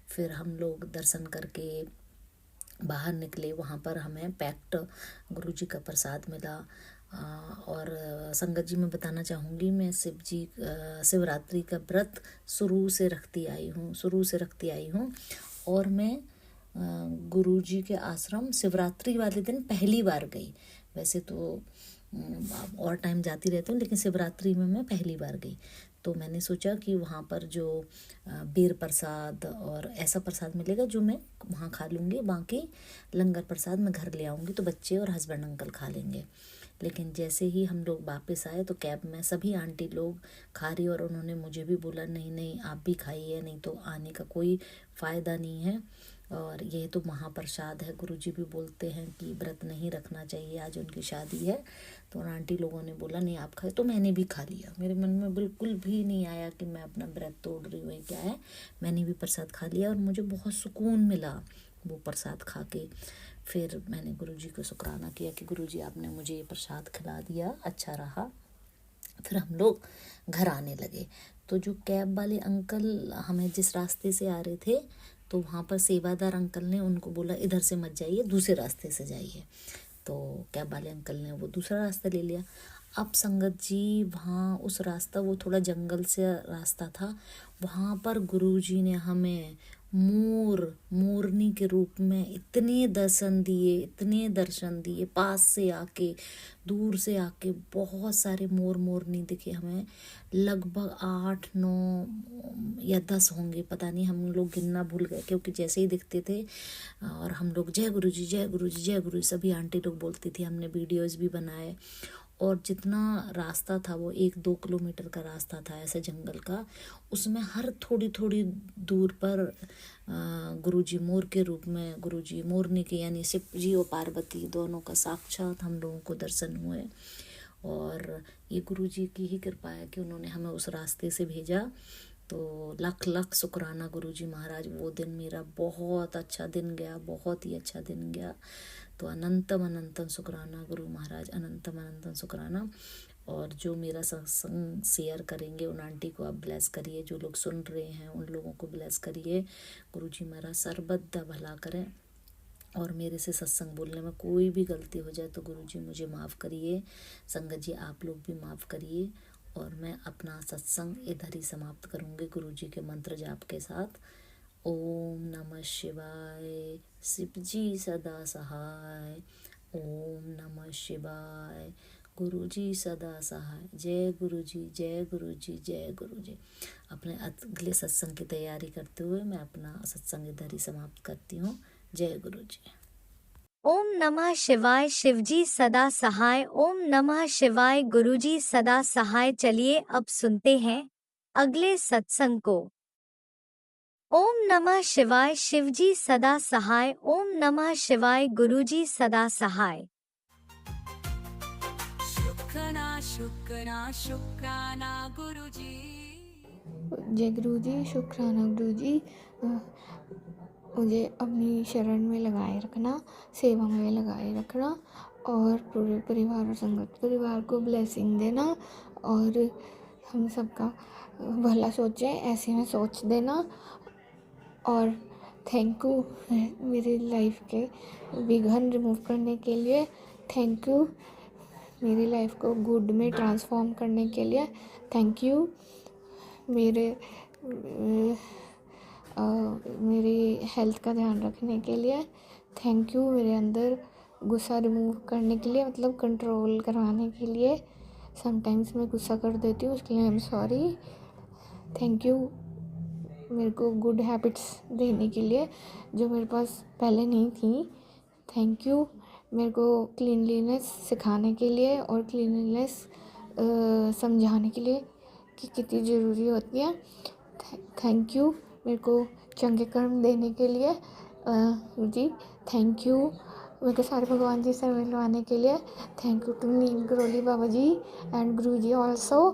फिर हम लोग दर्शन करके बाहर निकले। वहाँ पर हमें पैक्ड गुरुजी का प्रसाद मिला। और संगत जी मैं बताना चाहूँगी, मैं शिवरात्रि का व्रत शुरू से रखती आई हूँ। और मैं गुरुजी के आश्रम शिवरात्रि वाले दिन पहली बार गई। वैसे तो और टाइम जाती रहती हूँ, लेकिन शिवरात्रि में मैं पहली बार गई। तो मैंने सोचा कि वहाँ पर जो बेर प्रसाद और ऐसा प्रसाद मिलेगा जो मैं वहाँ खा लूँगी, बाकी लंगर प्रसाद मैं घर ले आऊँगी तो बच्चे और हस्बैंड अंकल खा लेंगे। लेकिन जैसे ही हम लोग वापस आए तो कैब में सभी आंटी लोग खा रही, और उन्होंने मुझे भी बोला नहीं नहीं आप भी खाइए, नहीं तो आने का कोई फ़ायदा नहीं है। और ये तो महाप्रसाद है। गुरुजी भी बोलते हैं कि व्रत नहीं रखना चाहिए, आज उनकी शादी है। तो उन आंटी लोगों ने बोला नहीं आप खाए, तो मैंने भी खा लिया। मेरे मन में बिल्कुल भी नहीं आया कि मैं अपना व्रत तोड़ रही हूँ, क्या है। मैंने भी प्रसाद खा लिया और मुझे बहुत सुकून मिला वो प्रसाद खा के। फिर मैंने गुरुजी को शुक्राना किया कि गुरुजी आपने मुझे ये प्रसाद खिला दिया, अच्छा रहा। फिर हम लोग घर आने लगे। तो जो कैब वाले अंकल हमें जिस रास्ते से आ रहे थे, तो वहाँ पर सेवादार अंकल ने उनको बोला इधर से मत जाइए, दूसरे रास्ते से जाइए। तो कैब वाले अंकल ने वो दूसरा रास्ता ले लिया। अब संगत जी वहाँ उस रास्ता, वो थोड़ा जंगल से रास्ता था, वहाँ पर गुरुजी ने हमें मोरनी के रूप में इतने दर्शन दिए, पास से आके, दूर से आके बहुत सारे मोरनी दिखे हमें। लगभग 8, 9 या 10 होंगे, पता नहीं, हम लोग गिनना भूल गए क्योंकि जैसे ही दिखते थे। और हम लोग जय गुरुजी जय गुरुजी जय गुरुजी सभी आंटी लोग बोलती थी। हमने वीडियोस भी बनाए। और जितना रास्ता था वो 1-2 किलोमीटर का रास्ता था ऐसे जंगल का, उसमें हर थोड़ी थोड़ी दूर पर गुरुजी मोर के रूप में, गुरुजी मोरनी के यानी शिव जी और पार्वती दोनों का साक्षात हम लोगों को दर्शन हुए। और ये गुरुजी की ही कृपा है कि उन्होंने हमें उस रास्ते से भेजा। तो लाख लाख शुक्राना गुरुजी महाराज। वो दिन मेरा बहुत अच्छा दिन गया, बहुत ही अच्छा दिन गया। तो अनंतम अनंतम शुक्राना गुरु महाराज, अनंतम अनंतम शुक्राना। और जो मेरा सत्संग शेयर करेंगे उन आंटी को आप ब्लेस करिए, जो लोग सुन रहे हैं उन लोगों को ब्लेस करिए। गुरुजी मेरा सर्वदा भला करें। और मेरे से सत्संग बोलने में कोई भी गलती हो जाए तो गुरुजी मुझे माफ़ करिए। संगत जी आप लोग भी माफ़ करिए। और मैं अपना सत्संग इधर ही समाप्त करूँगी गुरुजी के मंत्र जाप के साथ। ओम नमः शिवाय, शिव जी सदा सहाय। ओम नमः शिवाय, गुरुजी सदा सहाय। जय गुरुजी जय गुरुजी जय गुरुजी। अपने अगले सत्संग की तैयारी करते हुए मैं अपना सत्संग इधर ही समाप्त करती हूँ। जय गुरुजी। ओम नमः शिवाय, शिवजी सदा सहाय। ओम नमः शिवाय, गुरुजी सदा सहाय। चलिए अब सुनते हैं अगले सत्संग को। ओम नमः शिवाय, शिवजी सदा सहाय। ओम नमः शिवाय, गुरुजी सदा सहाय। शुक्राना गुरुजी। जय गुरुजी, शुक्राना गुरुजी। मुझे अपनी शरण में लगाए रखना, सेवा में लगाए रखना, और पूरे परिवार और संगत परिवार को ब्लेसिंग देना, और हम सबका भला सोचें ऐसे में सोच देना। और थैंक यू मेरी लाइफ के विघन रिमूव करने के लिए। थैंक यू मेरी लाइफ को गुड में ट्रांसफॉर्म करने के लिए। थैंक यू मेरी हेल्थ का ध्यान रखने के लिए। थैंक यू मेरे अंदर गुस्सा रिमूव करने के लिए, मतलब कंट्रोल करवाने के लिए। समटाइम्स मैं गुस्सा कर देती हूँ, उसके लिए I am sorry. Thank you मेरे को गुड हैबिट्स देने के लिए जो मेरे पास पहले नहीं थी। थैंक यू मेरे को क्लीनलीनेस सिखाने के लिए और क्लीनलीनेस समझाने के लिए कि कितनी ज़रूरी होती है। थैंक यू मेरे को चंगे कर्म देने के लिए जी। थैंक यू मेरे को सारे भगवान जी से मिलवाने के लिए। Thank you to Neem Karoli Baba ji and Guru ji also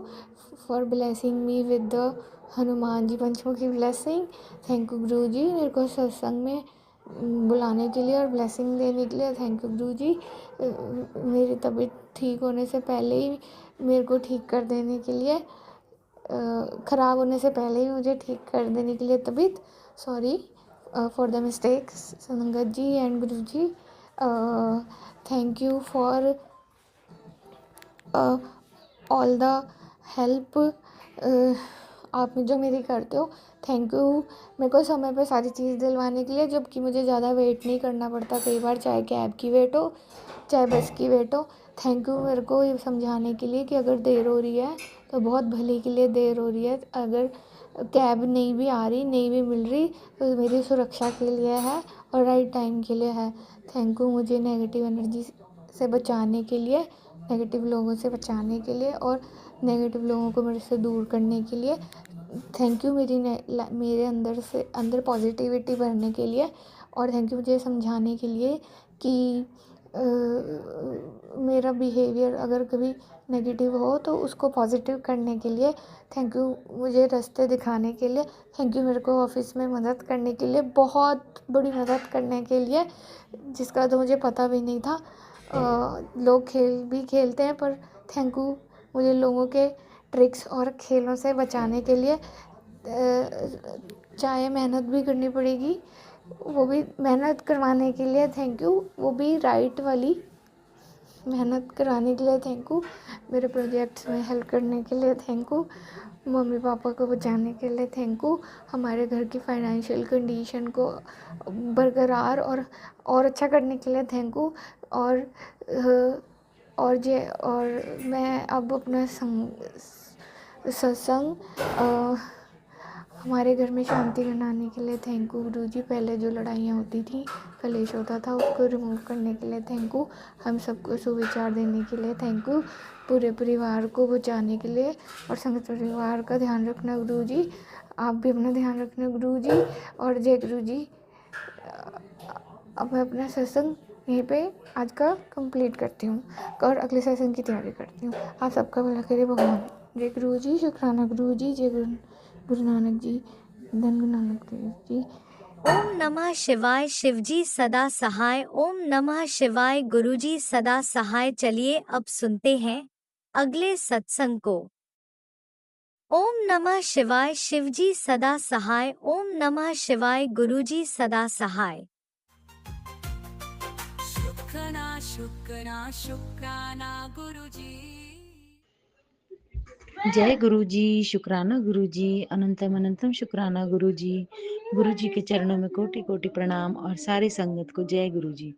for blessing me with the Hanuman ji Panchmukhi blessing. Thank you Guru ji मेरे को सत्संग में बुलाने के लिए और ब्लेसिंग देने के लिए थैंक यू गुरुजी। मेरी तबीयत ठीक होने से पहले ही मेरे को ठीक कर देने के लिए, ख़राब होने से पहले ही मुझे ठीक कर देने के लिए तबीयत। Sorry for the mistakes Sangat ji and Guruji. Thank you for all the help आप जो मेरी करते हो। थैंक यू मेरे को समय पे सारी चीज़ दिलवाने के लिए, जबकि मुझे ज़्यादा वेट नहीं करना पड़ता कई बार, चाहे कैब की वेट हो चाहे बस की वेट हो। थैंक यू मेरे को ये समझाने के लिए कि अगर देर हो रही है तो बहुत भले के लिए देर हो रही है। अगर कैब नहीं भी आ रही, नहीं भी मिल रही, तो मेरी सुरक्षा के लिए है और राइट टाइम के लिए है। थैंक यू मुझे नेगेटिव एनर्जी से बचाने के लिए, नेगेटिव लोगों से बचाने के लिए और नेगेटिव लोगों को मेरे से दूर करने के लिए। थैंक यू मेरे अंदर पॉजिटिविटी भरने के लिए। और थैंक यू मुझे समझाने के लिए कि मेरा बिहेवियर अगर कभी नेगेटिव हो तो उसको पॉजिटिव करने के लिए। थैंक यू मुझे रास्ते दिखाने के लिए। थैंक यू मेरे को ऑफिस में मदद करने के लिए, बहुत बड़ी मदद करने के लिए, जिसका तो मुझे पता भी नहीं था। लोग खेल भी खेलते हैं, पर थैंक यू मुझे लोगों के ट्रिक्स और खेलों से बचाने के लिए। चाहे मेहनत भी करनी पड़ेगी, वो भी मेहनत करवाने के लिए थैंक यू, वो भी राइट वाली मेहनत कराने के लिए थैंक यू। मेरे प्रोजेक्ट्स में हेल्प करने के लिए थैंक यू। मम्मी पापा को बचाने के लिए थैंक यू। हमारे घर की फाइनेंशियल कंडीशन को बरकरार और अच्छा करने के लिए थैंक यू। और मैं अब अपना सत्संग हमारे घर में शांति बनाने के लिए थैंक यू गुरुजी। पहले जो लड़ाइयाँ होती थी, कलेश होता था, उसको रिमूव करने के लिए थैंक यू। हम सबको सुविचार देने के लिए थैंक यू। पूरे परिवार को बचाने के लिए और संगत परिवार का ध्यान रखना गुरुजी। आप भी अपना ध्यान रखना गुरुजी। और जय गुरुजी। अब मैं अपना सत्संग यहीं पे आज का कंप्लीट करती हूँ और अगले सत्संग की तैयारी करती हूँ। आप सबका भला करे भगवान। जय गुरुजी, शुक्राना गुरुजी, जय गुरु नानक जी, धन गुरु नानक देव जी। ओम नमः शिवाय। शिवजी सदा सहाय। ओम नमः शिवाय। गुरुजी सदा सहाय। चलिए अब सुनते हैं अगले सत्संग को। ओम नमः शिवाय। शिवजी सदा सहाय। ओम नमः शिवाय। गुरुजी सदा सहाय। शुक्राना गुरुजी। जय गुरुजी, शुक्राना गुरुजी, अनंतम अनंतम शुक्राना गुरुजी। गुरुजी के चरणों में कोटि कोटि प्रणाम और सारी संगत को जय गुरुजी।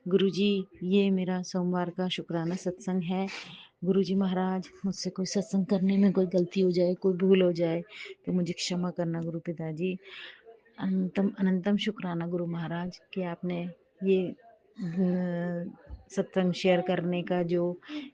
गुरुजी, ये मेरा सोमवार का शुक्राना सत्संग है। गुरुजी महाराज, मुझसे कोई सत्संग करने में कोई गलती हो जाए, कोई भूल हो जाए तो मुझे क्षमा करना गुरु पिताजी। अनंतम अनंतम शुक्राना गुरु महाराज कि आपने ये सत्संग शेयर करने का जो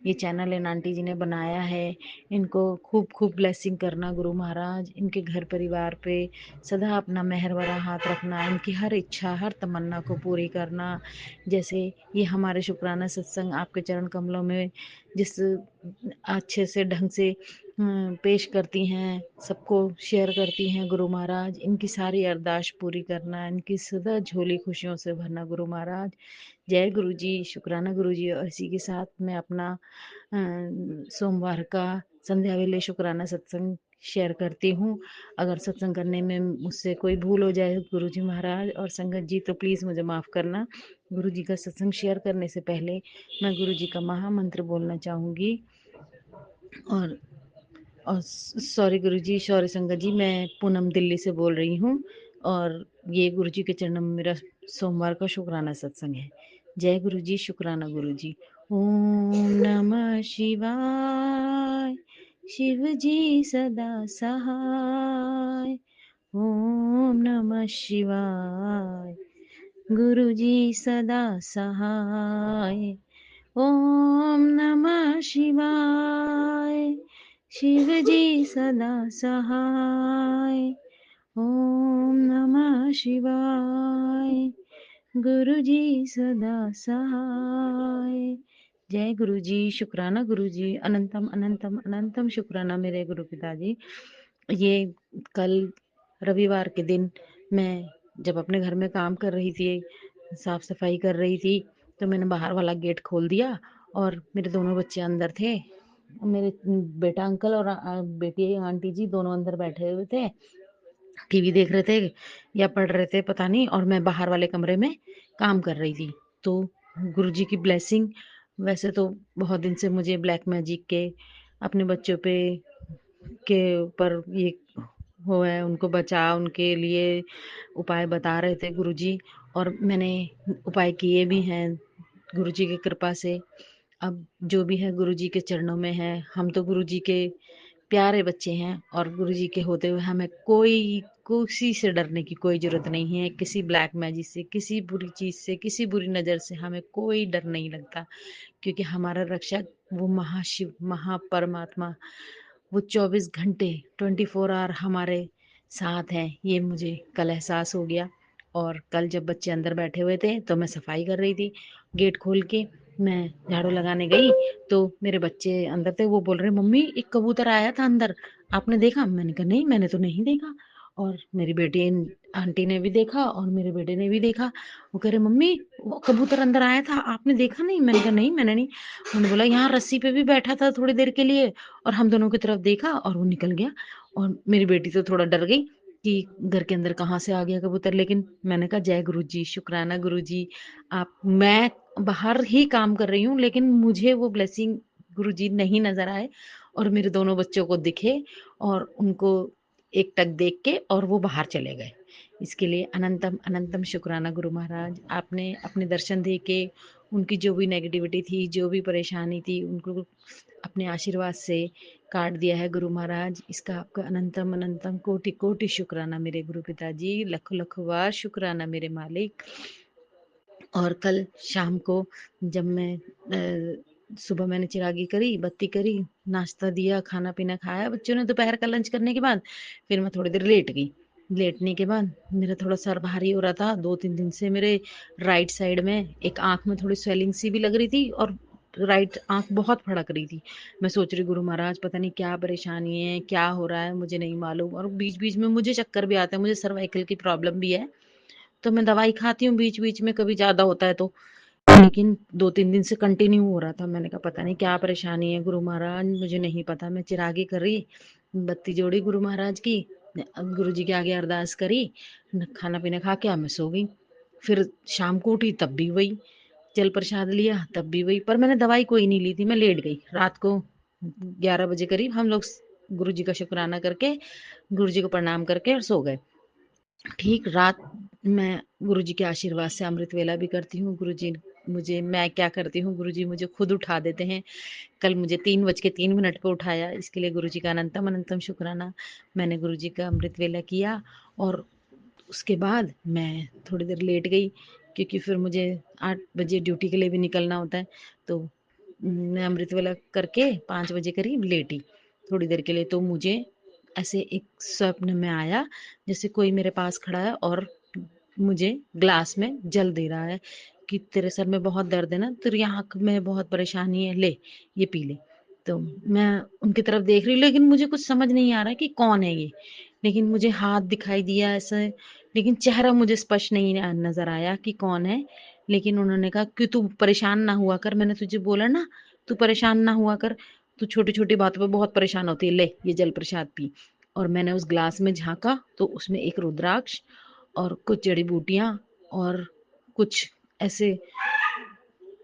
ये चैनल इन आंटी जी ने बनाया है, इनको खूब खूब ब्लेसिंग करना गुरु महाराज। इनके घर परिवार पे सदा अपना मेहर भरा हाथ रखना, इनकी हर इच्छा हर तमन्ना को पूरी करना। जैसे ये हमारे शुक्राना सत्संग आपके चरण कमलों में जिस अच्छे से ढंग से पेश करती हैं, सबको शेयर करती हैं गुरु महाराज, इनकी सारी अरदास पूरी करना, इनकी सदा झोली खुशियों से भरना गुरु महाराज। जय गुरु जी, शुक्राना गुरु जी। और इसी के साथ मैं अपना सोमवार का संध्या वेले शुक्राना सत्संग शेयर करती हूँ। अगर सत्संग करने में मुझसे कोई भूल हो जाए गुरु जी महाराज और संगत जी तो प्लीज़ मुझे माफ़ करना। गुरु जी का सत्संग शेयर करने से पहले मैं गुरु जी का महामंत्र बोलना चाहूँगी। और सॉरी गुरुजी, सॉरी संगत जी, मैं पूनम दिल्ली से बोल रही हूँ और ये गुरुजी के चरणों में मेरा सोमवार का शुक्राना सत्संग है। जय गुरुजी, शुक्राना गुरुजी। ओम नमः शिवाय। शिव जी सदा सहाय। ओम नमः शिवाय। गुरुजी सदा सहाय। ओम नमः शिवाय। शिव जी सदा सहाय। ओम नमः शिवाय। गुरु जी सदा सहाय। जय गुरु जी, शुक्राना गुरु जी, अनंतम अनंतम अनंतम शुक्राना मेरे गुरु पिताजी। ये कल रविवार के दिन मैं जब अपने घर में काम कर रही थी, साफ सफाई कर रही थी, तो मैंने बाहर वाला गेट खोल दिया और मेरे दोनों बच्चे अंदर थे। मेरे बेटा अंकल और बेटी आंटी जी दोनों अंदर बैठे हुए थे, टीवी देख रहे थे या पढ़ रहे थे पता नहीं, और मैं बाहर वाले कमरे में काम कर रही थी। तो गुरुजी की ब्लेसिंग, वैसे तो बहुत दिन से मुझे ब्लैक मैजिक के अपने बच्चों पे के ऊपर ये वो है, उनको बचा, उनके लिए उपाय बता रहे थे गुरुजी, और मैंने उपाय किए भी हैं गुरुजी की कृपा से। अब जो भी है गुरुजी के चरणों में है। हम तो गुरुजी के प्यारे बच्चे हैं, और गुरुजी के होते हुए हमें किसी से डरने की कोई जरूरत नहीं है। किसी ब्लैक मैजिक से, किसी बुरी चीज से, किसी बुरी नजर से हमें कोई डर नहीं लगता, क्योंकि हमारा रक्षक वो महाशिव महापरमात्मा, वो 24 घंटे 24 आवर हमारे साथ हैं। ये मुझे कल एहसास हो गया। और कल जब बच्चे अंदर बैठे हुए थे तो मैं सफाई कर रही थी, गेट खोल के मैं झाड़ू लगाने गई तो मेरे बच्चे अंदर थे। वो बोल रहे, मम्मी एक कबूतर आया था अंदर, आपने देखा? मैंने कहा नहीं, मैंने तो नहीं देखा। और मेरी बेटी आंटी ने भी देखा और मेरे बेटे ने भी देखा। वो कह रहे, मम्मी वो कबूतर अंदर आया था, आपने देखा नहीं? मैंने कहा नहीं, मैंने नहीं। उन्होंने बोला यहाँ रस्सी पे भी बैठा था थोड़ी देर के लिए, और हम दोनों की तरफ देखा और वो निकल गया। और मेरी बेटी तो थोड़ा डर गई कि घर के अंदर कहाँ से आ गया कबूतर, लेकिन मैंने कहा जय गुरु जी, शुक्राना गुरु जी, आप, मैं बाहर ही काम कर रही हूँ लेकिन मुझे वो ब्लेसिंग गुरु जी नहीं नजर आए, और मेरे दोनों बच्चों को दिखे और उनको एक टक देख के और वो बाहर चले गए। इसके लिए अनंतम अनंतम शुक्राना गुरु महाराज, आपने अपने दर्शन दे के उनकी जो भी नेगेटिविटी थी, जो भी परेशानी थी, उनको अपने आशीर्वाद से काट दिया है गुरु महाराज। इसका आपका अनंतम अनंतम कोटि कोटि शुक्राना मेरे गुरु पिताजी, लख लख बार शुक्राना मेरे मालिक। और कल शाम को जब मैं सुबह मैंने चिरागी करी, बत्ती करी, नाश्ता दिया, खाना पीना खाया बच्चों ने दोपहर का लंच करने के बाद, फिर मैं थोड़ी देर लेट गई। लेटने के बाद मेरा थोड़ा सर भारी हो रहा था। 2-3 दिन से मेरे राइट साइड में एक आंख में थोड़ी स्वेलिंग सी भी लग रही थी, और राइट आंख बहुत फड़क रही थी। मैं सोच रही गुरु महाराज पता नहीं क्या परेशानी है, क्या हो रहा है, मुझे नहीं मालूम। और बीच बीच में मुझे चक्कर भी आते हैं, मुझे सर्वाइकल की प्रॉब्लम भी है, तो मैं दवाई खाती हूँ बीच बीच में, कभी ज्यादा होता है तो। लेकिन 2-3 दिन से कंटिन्यू हो रहा था। मैंने कहा पता नहीं क्या परेशानी है गुरु महाराज, मुझे नहीं पता। मैं चिरागी कर रही, बत्ती जोड़ी गुरु महाराज की, गुरु जी के आगे अरदास करी, खाना पीना खा के मैं सो गई। फिर शाम को उठी तब भी वही, जल प्रसाद लिया तब भी वही, पर मैंने दवाई कोई नहीं ली थी। मैं लेट गई रात को 11 बजे करीब, हम लोग गुरु जी का शुक्राना करके, गुरु जी को प्रणाम करके और सो गए। ठीक रात मैं गुरु जी के आशीर्वाद से अमृत वेला भी करती हूँ। गुरु जी मुझे, मैं क्या करती हूँ, गुरु जी मुझे खुद उठा देते हैं। कल मुझे 3:03 पे उठाया, इसके लिए गुरु जी का अनंतम अनंतम शुक्राना। मैंने गुरु जी का अमृत वेला किया और उसके बाद मैं थोड़ी देर लेट गई, क्योंकि फिर मुझे 8 बजे ड्यूटी के लिए भी निकलना होता है। तो मैं अमृत वेला करके 5 बजे करीब लेटी थोड़ी देर के लिए। तो मुझे ऐसे एक स्वप्न में आया, जैसे कोई मेरे पास खड़ा है और मुझे ग्लास में जल दे रहा है कि तेरे सर में बहुत दर्द है ना, तेरी आंख में बहुत परेशानी है, ले ये पी ले। तो मैं उनकी तरफ देख रही हूँ, लेकिन मुझे कुछ समझ नहीं आ रहा कि कौन है ये। लेकिन मुझे हाथ दिखाई दिया ऐसे, लेकिन चेहरा मुझे स्पष्ट नहीं नजर आया कि कौन है। लेकिन उन्होंने कहा कि तू परेशान ना हुआ कर, मैंने तुझे बोला ना तू परेशान ना हुआ कर, तू छोटी छोटी बातों पे बहुत परेशान होती है, ले ये जल प्रसाद पी। और मैंने उस ग्लास में झांका तो उसमें एक रुद्राक्ष और कुछ जड़ी बूटियां और कुछ ऐसे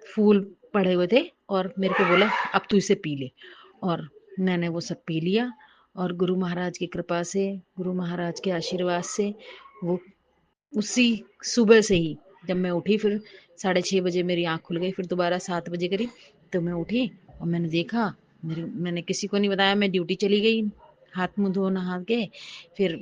फूल पड़े हुए थे, और मेरे को बोला अब तू इसे पी ले। और मैंने वो सब पी लिया, और गुरु महाराज की कृपा से, गुरु महाराज के आशीर्वाद से, वो उसी सुबह से ही जब मैं उठी, फिर 6:30 बजे मेरी आँख खुल गई, फिर दोबारा 7 बजे करीब तो मैं उठी और मैंने देखा, मैंने किसी को नहीं बताया, मैं ड्यूटी चली गई, हाथ मुंह धो नहा के फिर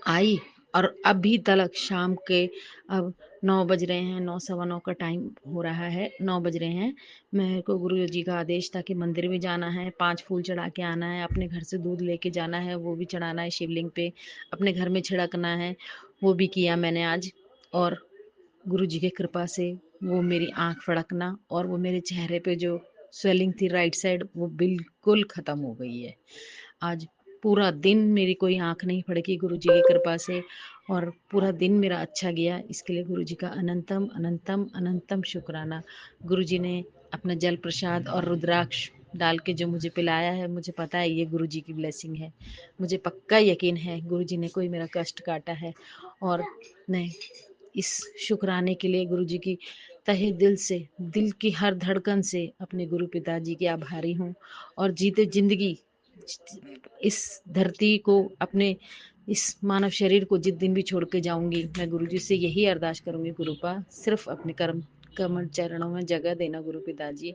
आई। और अभी तक शाम के अब 9 बज रहे हैं, 9 सवा 9 का टाइम हो रहा है, 9 बज रहे हैं। मेरे को गुरु जी का आदेश था कि मंदिर भी जाना है, 5 फूल चढ़ा के आना है, अपने घर से दूध लेके जाना है, वो भी चढ़ाना है शिवलिंग पे, अपने घर में छिड़कना है, वो भी किया मैंने आज। और गुरु जी की कृपा से वो मेरी आंख फड़कना और वो मेरे चेहरे पे जो स्वेलिंग थी राइट साइड, वो बिल्कुल खत्म हो गई है। आज पूरा दिन मेरी कोई आंख नहीं फड़की गुरु जी की कृपा से। और पूरा दिन मेरा अच्छा गया। इसके लिए गुरु जी का अनंतम अनंतम अनंतम शुक्राना। गुरु जी ने अपना जल प्रसाद और रुद्राक्ष डाल के जो मुझे पिलाया है, मुझे पता है ये गुरु जी की ब्लेसिंग है। मुझे पक्का यकीन है गुरु जी ने कोई मेरा कष्ट काटा है। और मैं इस शुक्राने के लिए गुरु जी की तहे दिल से, दिल की हर धड़कन से अपने गुरु पिताजी की आभारी हूँ। और जीते जिंदगी इस धरती को, अपने इस मानव शरीर को जिस दिन भी छोड़ के जाऊंगी, मैं गुरु जी से यही अरदास करूंगी, गुरुपा सिर्फ अपने कर्म कमल चरणों में जगह देना गुरु पिताजी।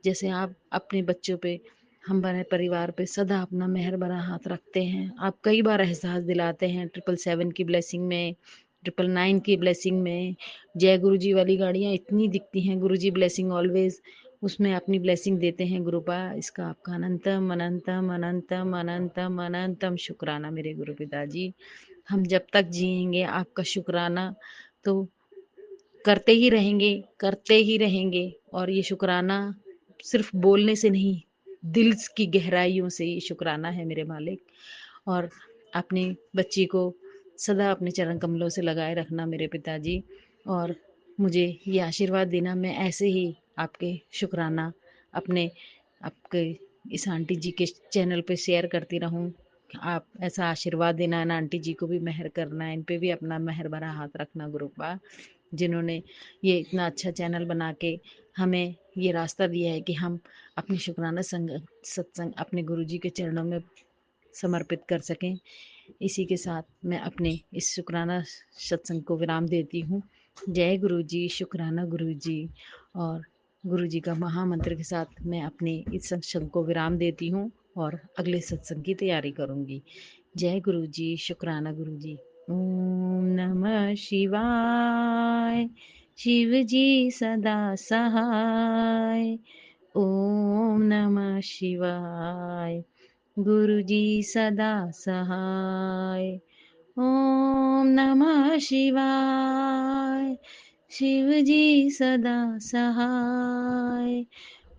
जैसे आप अपने बच्चों पे, हमारे परिवार पे सदा अपना मेहर भरा हाथ रखते हैं। आप कई बार एहसास दिलाते हैं 777 की ब्लेसिंग में, 999 की ब्लेसिंग में। जय गुरु जी वाली गाड़ियाँ इतनी दिखती हैं, गुरु जी ब्लेसिंग ऑलवेज, उसमें अपनी ब्लेसिंग देते हैं गुरुपा। इसका आपका अनंतम अनंतम अनंतम अनंतम अनंतम शुक्राना मेरे गुरु पिताजी। हम जब तक जिएंगे आपका शुक्राना तो करते ही रहेंगे, करते ही रहेंगे। और ये शुक्राना सिर्फ बोलने से नहीं, दिल की गहराइयों से ये शुक्राना है मेरे मालिक। और अपनी बच्ची को सदा अपने चरण कमलों से लगाए रखना मेरे पिताजी। और मुझे ये आशीर्वाद देना, मैं ऐसे ही आपके शुक्राना अपने आपके इस आंटी जी के चैनल पे शेयर करती रहूं। आप ऐसा आशीर्वाद देना, ना आंटी जी को भी मेहर करना, इन पे भी अपना मेहर भरा हाथ रखना गुरुपा, जिन्होंने ये इतना अच्छा चैनल बना के हमें ये रास्ता दिया है कि हम अपनी शुक्राना सत्संग अपने गुरु जी के चरणों में समर्पित कर सकें। इसी के साथ मैं अपने इस शुक्राना सत्संग को विराम देती हूँ। जय गुरु जी, शुक्राना गुरु जी। और गुरु जी का महामंत्र के साथ मैं अपने इस सत्संग को विराम देती हूँ और अगले सत्संग की तैयारी करूँगी। जय गुरु जी, शुक्राना गुरु जी। ओम नमः शिवाय, शिव जी सदा सहाय। ओम नमः शिवाय, गुरु जी सदा सहाय। ओम नमः शिवाय, शिव जी सदा सहाय।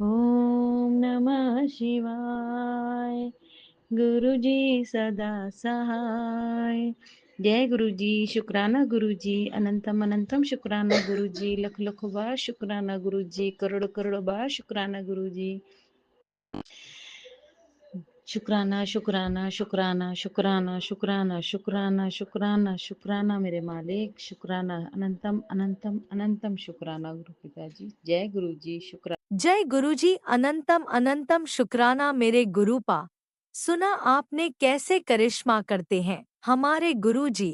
ओम नमः शिवाय, गुरु जी सदा सहाय। जय गुरु जी, शुक्राना गुरु जी, अनंतम अनंतम शुक्राना गुरु जी, लख लख बार शुक्राना गुरु जी, करोड़ करोड़ बार शुक्राना गुरु जी। शुक्राना शुक्राना शुक्राना शुक्राना शुक्राना शुक्राना शुक्राना शुक्राना मेरे मालिक, शुक्राना अनंतम अनंतम अनंतम शुक्राना गुरु पिताजी। जय गुरु जी, शुक्राना। जय गुरुजी, अनंतम अनंतम शुक्राना मेरे गुरुपा। सुना आपने कैसे करिश्मा करते हैं हमारे गुरुजी।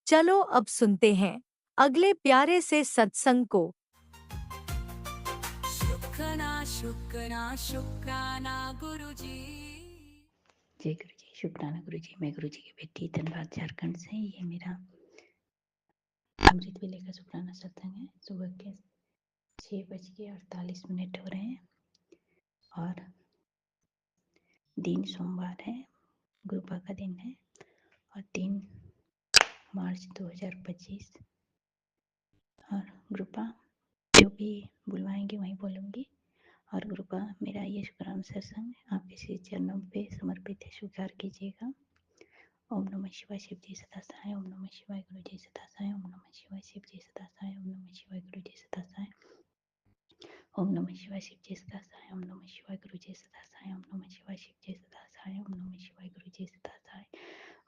चलो अब सुनते हैं अगले प्यारे से सत्संग को। शुक्राना शुक्राना शुक्राना गुरुजी। जय गुरु जी, शुक्राना गुरु जी। मैं गुरु जी की बेटी धनबाद झारखंड से। ये मेरा अमृत वेले का शुक्राना सत्संग है। सुबह के 6:48 हो रहे हैं और दिन सोमवार है, गुरुपा का दिन है और 3 मार्च 2025। और गुरुपा जो भी बुलवाएंगे वहीं बोलूँगी। और गुरुपा मेरा ये शुक्राना सत्संग आपके श्री चरणों पे समर्पित है, स्वीकार कीजिएगा। ओम नमः शिवाय, शिव जी सदा सहाय। ओम नमः शिवाय, गुरु जी सदा सहाय। ओम नमः शिवाय, शिव जी सदा सहाय। ओम नमः शिवाय, गुरु जी सदा सहाय। ओम नमः शिवाय, शिव जी सदा सहाय। ओम नमः शिवाय, गुरु जी सदा सहाय। ओम नमः शिवाय, शिव जी सदा सहाय। ओम नमः शिवाय, गुरु जी सदा सहाय।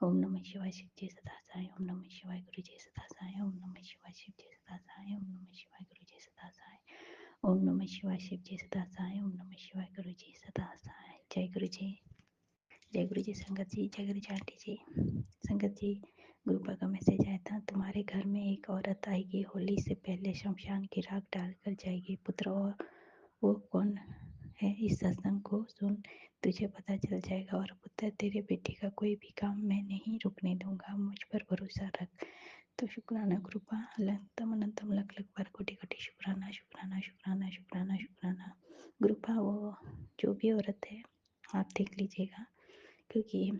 ओम नमः शिवाय, शिव जी सदा सहाय। ओम नमः शिवाय, गुरु जी सदा सहाय। ओम नमः शिवाय, शिव जी सदा सहाय। ओम नमः शिवाय, गुरु जी सदा सहाय। ओम नमः शिवाय, शिव जी सदा सहाय। ओम नमः शिवाय, गुरु जी सदा सहाय। जय गुरु जी, जय गुरु जी। संगत जी, जय गुरु जी आंटी जी। संगत जी, गुरुपा का मैसेज आया था, तुम्हारे घर में एक औरत आएगी, होली से पहले शमशान की राख डालकर जाएगी। पुत्र, और वो कौन है? इस सत्संग को सुन, तुझे पता चल जाएगा। और पुत्र, तेरे बेटे का कोई भी काम मैं नहीं रुकने दूंगा, मुझ पर भरोसा रख। तो शुक्राना गुरुपा, अनंतम अनंतम लख लख बार कोटि कोटि शुक्राना शुक्राना शुक्राना शुक्राना शुक्राना गुरुपा। वो जो भी औरत है आप देख लीजिएगा, क्योंकि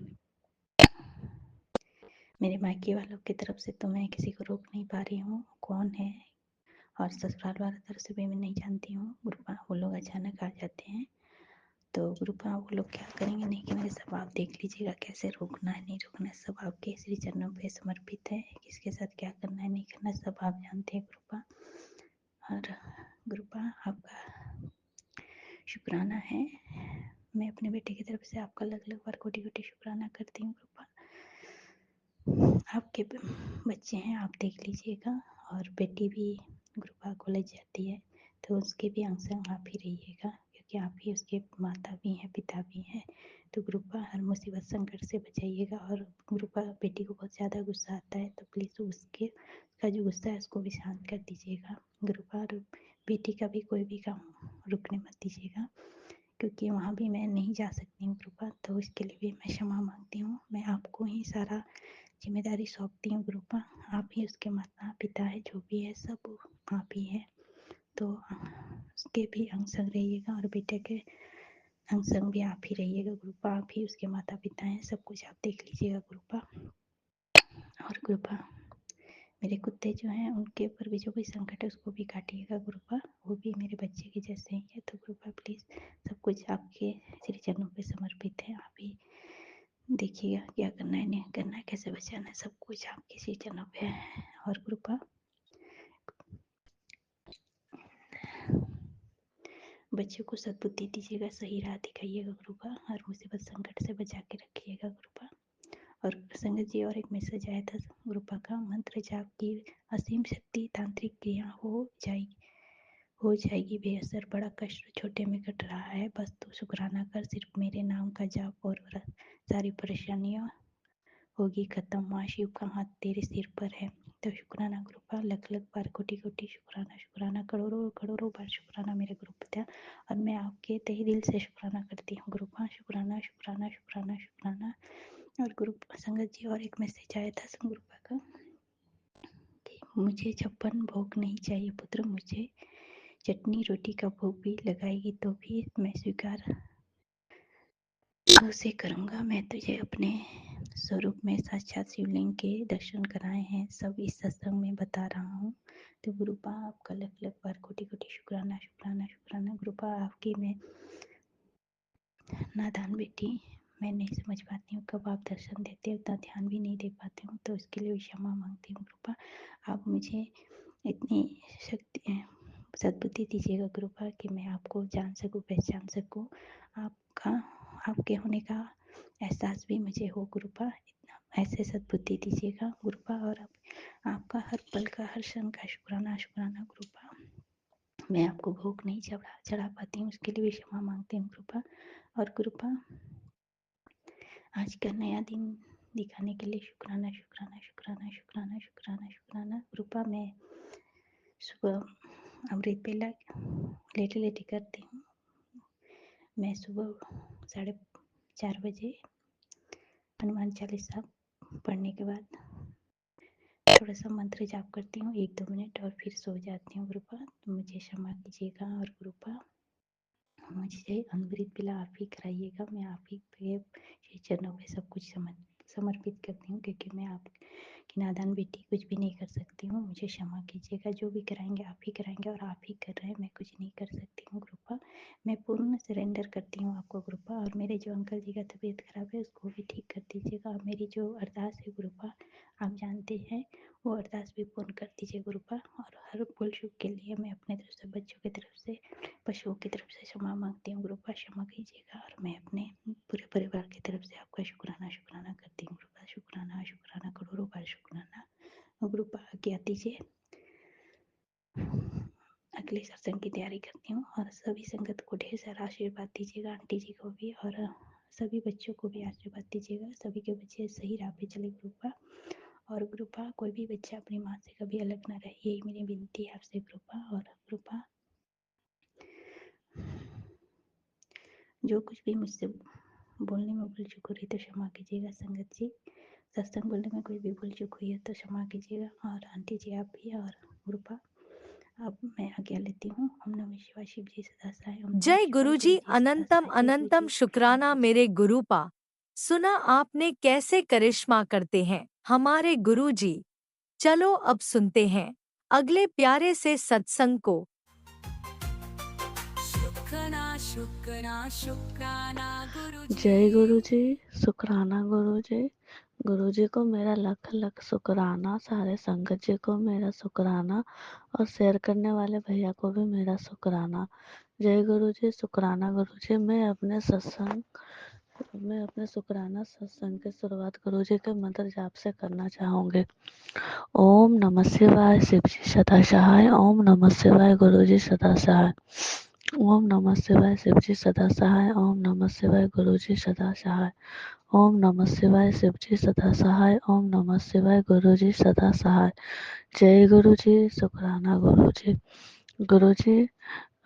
मेरे मायके वालों की तरफ से तो मैं किसी को रोक नहीं पा रही हूँ कौन है, और ससुराल वालों तरफ से भी मैं नहीं जानती हूँ गुरुपा। वो लोग अचानक आ जाते हैं, तो गुरुपा वो लोग क्या करेंगे नहीं करेंगे सब आप देख लीजिएगा, कैसे रोकना है नहीं रोकना है सब आपके श्री चरणों पे समर्पित है। किसके साथ क्या करना है नहीं करना है सब आप जानते हैं गुरुपा। और गुरुपा आपका शुक्राना है। मैं अपने बेटे की तरफ से आपका अलग अलग बार कोटि कोटि शुक्राना करती हूँ गुरुपा। आपके बच्चे हैं आप देख लीजिएगा, और बेटी भी गुरुपा कॉलेज जाती है तो उसके भी अंग संग आप ही रहिएगा, क्योंकि आप ही उसके माता भी हैं पिता भी हैं। तो गुरुपा हर मुसीबत संकट से बचाइएगा। और गुरुपा बेटी को बहुत ज़्यादा गुस्सा आता है तो प्लीज़ उसके का जो गुस्सा है उसको भी शांत कर दीजिएगा गुरुपा। और बेटी का भी कोई भी काम रुकने मत दीजिएगा, क्योंकि वहाँ भी मैं नहीं जा सकती हूँ गुरुपा, तो इसके लिए भी मैं क्षमा मांगती हूँ। मैं आपको ही सारा जिम्मेदारी सौंपती हूँ गुरुपा। आप ही उसके माता पिता है, जो भी है सब आप ही है। तो उसके भी अंग संग रहिएगा और बेटे के अंग संग भी आप ही रहिएगा गुरुपा। आप ही उसके माता पिता हैं, सब कुछ आप देख लीजिएगा गुरुपा। और गुरुपा मेरे कुत्ते जो हैं उनके ऊपर भी जो कोई संकट है उसको भी काटिएगा गुरुपा, वो भी मेरे बच्चे के जैसे ही है। तो गुरुपा प्लीज़ सब कुछ आपके श्री चरणों पे समर्पित है। आप ही देखिएगा क्या करना है नहीं करना है, कैसे बचाना है, सब कुछ आपके श्री चरणों पे है। और गुरुपा बच्चों को सद्बुद्धि दीजिएगा, सही राह दिखाइएगा गुरुपा, हर मुसीबत संकट से बचा के रखिएगा गुरुपा। और संगत जी और एक मैसेज आया था गुरुपा का, मंत्र जाप की असीम शक्ति तांत्रिक क्रिया हो जाएगी बेअसर, बड़ा कष्ट छोटे में कट रहा है, बस तू शुक्राना कर, सिर्फ मेरे नाम का जाप और सारी परेशानियाँ होगी खत्म, माँ शिव का हाथ तेरे सिर पर है। तो शुक्राना गुरुपा, लख लख बार कोटि कोटि शुक्राना, शुक्राना करोड़ों करोड़ों बार शुक्राना मेरे गुरुपिता। और मैं आपके तहे दिल से शुक्राना करती हूँ गुरुपा, शुक्राना शुक्राना शुक्राना शुक्राना। और गुरु संगत जी और एक मैसेज आया था गुरुपा का कि मुझे 56 भोग नहीं चाहिए पुत्र, मुझे चटनी रोटी का भोग भी लगाएगी तो भी मैं स्वीकार उसे करूँगा। मैं तुझे अपने स्वरूप में साक्षात शिवलिंग के दर्शन कराए हैं, सब इस सत्संग में बता रहा हूँ। तो गुरुपा आपका लख लख बार कोटि कोटि शुक्राना शुक्राना शुक्राना गुरुपा। आपकी मैं नादान बेटी, मैं नहीं समझ पाती हूँ कब आप दर्शन देते हो, उतना ध्यान भी नहीं दे पाती हूँ, तो इसके लिए क्षमा मांगती हूँ गुरुपा। आप मुझे इतनी शक्ति सद्बुद्धि दीजिएगा गुरुपा कि मैं आपको जान सकूँ पहचान सकूँ, आपके होने का एहसास भी मुझे हो गुरुपा। ऐसे सद्बुद्धि दीजिएगा गुरुपा। और आपका हर पल का हर क्षण का शुक्राना शुक्राना गुरुपा। मैं आपको भोग नहीं चढ़ा पाती हूँ, उसके लिए भी क्षमा मांगती हूँ गुरुपा। और गुरुपा आज का नया दिन दिखाने के लिए शुक्राना शुक्राना शुक्राना शुक्राना शुक्राना शुक्राना गुरुपा। मैं सुबह अमृत बेला लेटे लेटे करती हूँ। मैं सुबह 4:30 बजे हनुमान चालीसा पढ़ने के बाद थोड़ा सा मंत्र जाप करती हूँ 1-2 मिनट और फिर सो जाती हूँ गुरुपा। तो मुझे क्षमा कीजिएगा। और गुरुपा मुझे अमृत बेला आप ही कराइएगा, मैं आप ही पे श्री चरणों पे सब कुछ समर्पित करती हूँ, क्योंकि मैं आपकी नादान बेटी कुछ भी नहीं कर सकती हूँ। मुझे क्षमा कीजिएगा, जो भी कराएंगे आप ही कराएंगे और आप ही कर रहे हैं, मैं कुछ नहीं कर सकती हूँ गुरुपा। मैं पूर्ण सरेंडर करती हूँ आपको गुरुपा। और मेरे जो अंकल जी का तबीयत खराब है उसको भी ठीक कर दीजिएगा। और मेरी जो अरदास है गुरुपा आप जानते हैं, वो अरदास भी पूर्ण कर दीजिए गुरुपा। और हर भूल चूक के लिए मैं अपने तरफ से, बच्चों की तरफ से, पशुओं की तरफ से क्षमा मांगती हूँ गुरुपा, क्षमा कीजिएगा। और मैं अपने पूरे परिवार की तरफ से आपका शुक्राना शुक्राना करती हूँ गुरुपा। शुक्राना शुक्राना करोड़ों बार शुक्राना गुरुपा। आज्ञा दीजिए, अगले सत्संग की तैयारी करती हूँ। और सभी संगत को ढेर सारा आशीर्वाद दीजिएगा, आंटी जी को भी और सभी बच्चों को भी आशीर्वाद दीजिएगा, सभी के बच्चे सही राह पे चले गुरुपा। और गुरुपा कोई भी बच्चा अपनी माँ से कभी अलग ना रहे, यही मेरी विनती है आपसे गुरुपा। और गुरुपा जो कुछ भी मुझसे बोलने में भूल चूक हो रही तो क्षमा कीजिएगा संगत जी, सत्संग बोलने में कोई भी भूल चूक हुई है तो क्षमा कीजिएगा। और आंटी जी आप भी। और गुरुपा अब मैं आज्ञा लेती हूँ। ओम नमः शिवाय, शिव जी सदा सहाय। ओम नमः जय शिवाय, गुरुजी, गुरु जी सदा अनंतम सहाय। जय अनंतम गुरुजी। शुक्राना मेरे गुरुपा। सुना आपने कैसे करिश्मा करते हैं हमारे गुरुजी। चलो अब सुनते हैं अगले प्यारे से सत्संग को। शुक्राना शुक्राना शुक्राना गुरुजी। जय गुरु जी, शुक्राना गुरु जी। गुरु जी को मेरा लख लख शुक्राना, सारे संगत जी को मेरा शुक्राना और शेयर करने वाले भैया को भी मेरा शुक्राना। जय गुरु जी, शुक्राना गुरु जी। मैं अपने शुक्राना सत्संग की शुरुआत गुरु जी के मंत्र जाप से करना चाहूँगी। ओम नमः शिवाय, शिव जी सदा सहाय। ओम नमः शिवाय, गुरु जी सदा सहाय। ओम नमः शिवाय, शिव जी सदा सहाय। ओम नमः शिवाय, गुरु जी सदा सहाय। ओम नमः शिवाय, शिव जी सदा सहाय। ओम नमः शिवाय, गुरु जी सदा सहाय। जय गुरु जी, शुक्राना गुरु जी। गुरु जी,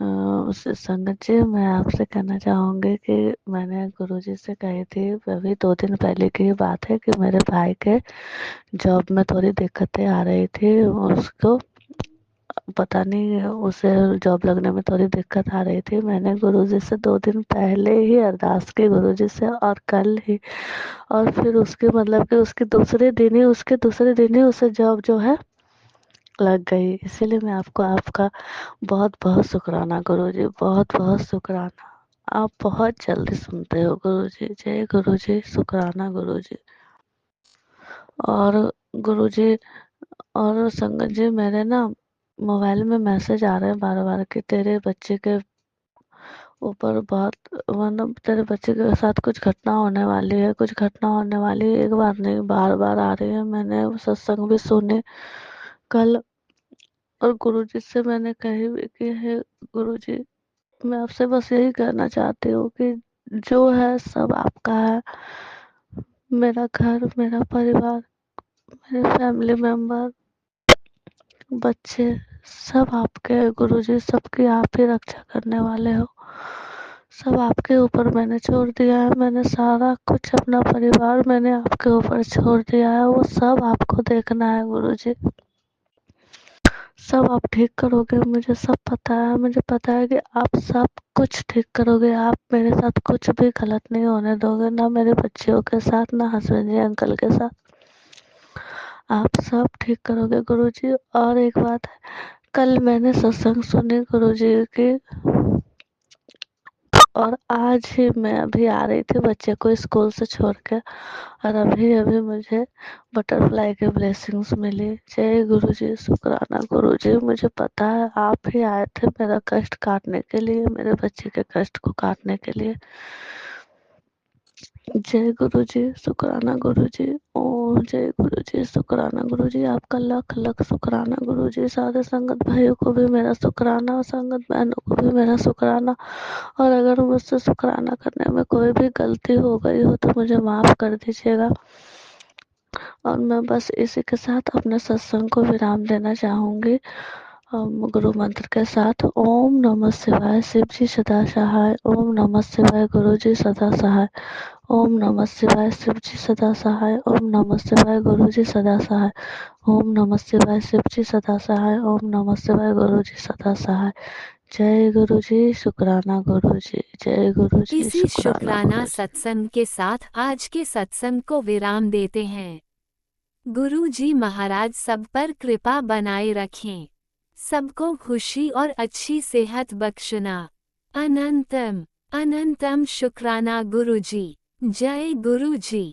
संगत जी, मैं आपसे कहना चाहूँगी कि मैंने गुरु जी से कही थी, अभी 2 दिन पहले की बात है, कि मेरे भाई के जॉब में थोड़ी दिक्कतें आ रही थी। उसको पता नहीं, उसे जॉब लगने में थोड़ी दिक्कत आ रही थी। मैंने गुरुजी से 2 दिन पहले ही अरदास की गुरुजी से, और कल ही, और फिर उसके मतलब कि उसके दूसरे दिन ही उसे जॉब जो है लग गई। इसीलिए मैं आपको आपका बहुत बहुत शुक्राना गुरुजी, बहुत बहुत शुक्राना। आप बहुत जल्दी सुनते हो गुरुजी। जय गुरुजी, शुक्राना गुरुजी। और गुरुजी और संगत जी, मेरे ना मोबाइल में मैसेज आ रहे हैं बार बार कि तेरे बच्चे के ऊपर बहुत, मतलब तेरे बच्चे के साथ कुछ घटना होने वाली है, कुछ घटना होने वाली है। एक बार नहीं, बार बार आ रही है। मैंने सत्संग भी सुने कल, और गुरुजी से मैंने कही भी कि है गुरुजी, मैं आपसे बस यही कहना चाहती हूँ कि जो है सब आपका है। मेरा घर, मेरा परिवार, मेरे फैमिली मेंबर, बच्चे सब आपके हैं गुरुजी। सबकी आप ही रक्षा करने वाले हो। सब आपके ऊपर मैंने छोड़ दिया है। मैंने सारा कुछ, अपना परिवार मैंने आपके ऊपर छोड़ दिया है। वो सब आपको देखना है गुरुजी। सब आप ठीक करोगे, मुझे सब पता है। मुझे पता है कि आप सब कुछ ठीक करोगे। आप मेरे साथ कुछ भी गलत नहीं होने दोगे, ना मेरे बच्चियों के साथ, ना हस्बैंड जी अंकल के साथ। आप सब ठीक करोगे गुरुजी। और एक बात है, कल मैंने सत्संग सुनी गुरुजी की, और आज ही मैं अभी आ रही थी बच्चे को स्कूल से छोड़ के, और अभी अभी मुझे बटरफ्लाई के ब्लेसिंग्स मिली। जय गुरुजी, शुक्राना गुरुजी। मुझे पता है आप ही आए थे मेरा कष्ट काटने के लिए, मेरे बच्चे के कष्ट को काटने के लिए। जय गुरुजी, शुक्राना गुरुजी। ओम जय गुरुजी, शुक्राना गुरुजी। आपका लख लख शुक्राना गुरुजी। सारे संगत भाइयों को भी मेरा शुक्राना, और संगत बहनों को भी मेरा शुक्राना। और अगर मुझसे शुक्राना करने में कोई भी गलती हो गई हो तो मुझे माफ़ कर दीजिएगा। और मैं बस इसी के साथ अपने सत्संग को विराम देना चाहूँगी, गुरु मंत्र के साथ। ओम नमः शिवाय, शिव जी सदा सहाय। ओम नमः शिवाय, गुरु जी सदा सहाय। ओम नमः शिवाय, शिव जी सदा सहाय। ओम नमः शिवाय, गुरु जी सदा सहाय। ओम नमः शिवाय, शिव जी सदा सहाय। ओम नमः शिवाय, गुरु जी सदा सहाय। जय गुरु जी, शुक्राना गुरु जी। जय गुरु जी, इसी शुक्राना शुक्राना गुरु जी। सत्संग के साथ आज के सत्संग को विराम देते हैं। गुरु जी महाराज सब पर कृपा बनाए रखें, सबको खुशी और अच्छी सेहत बख्शना। अनंतम अनंतम शुक्राना गुरु जी। जय गुरु जी।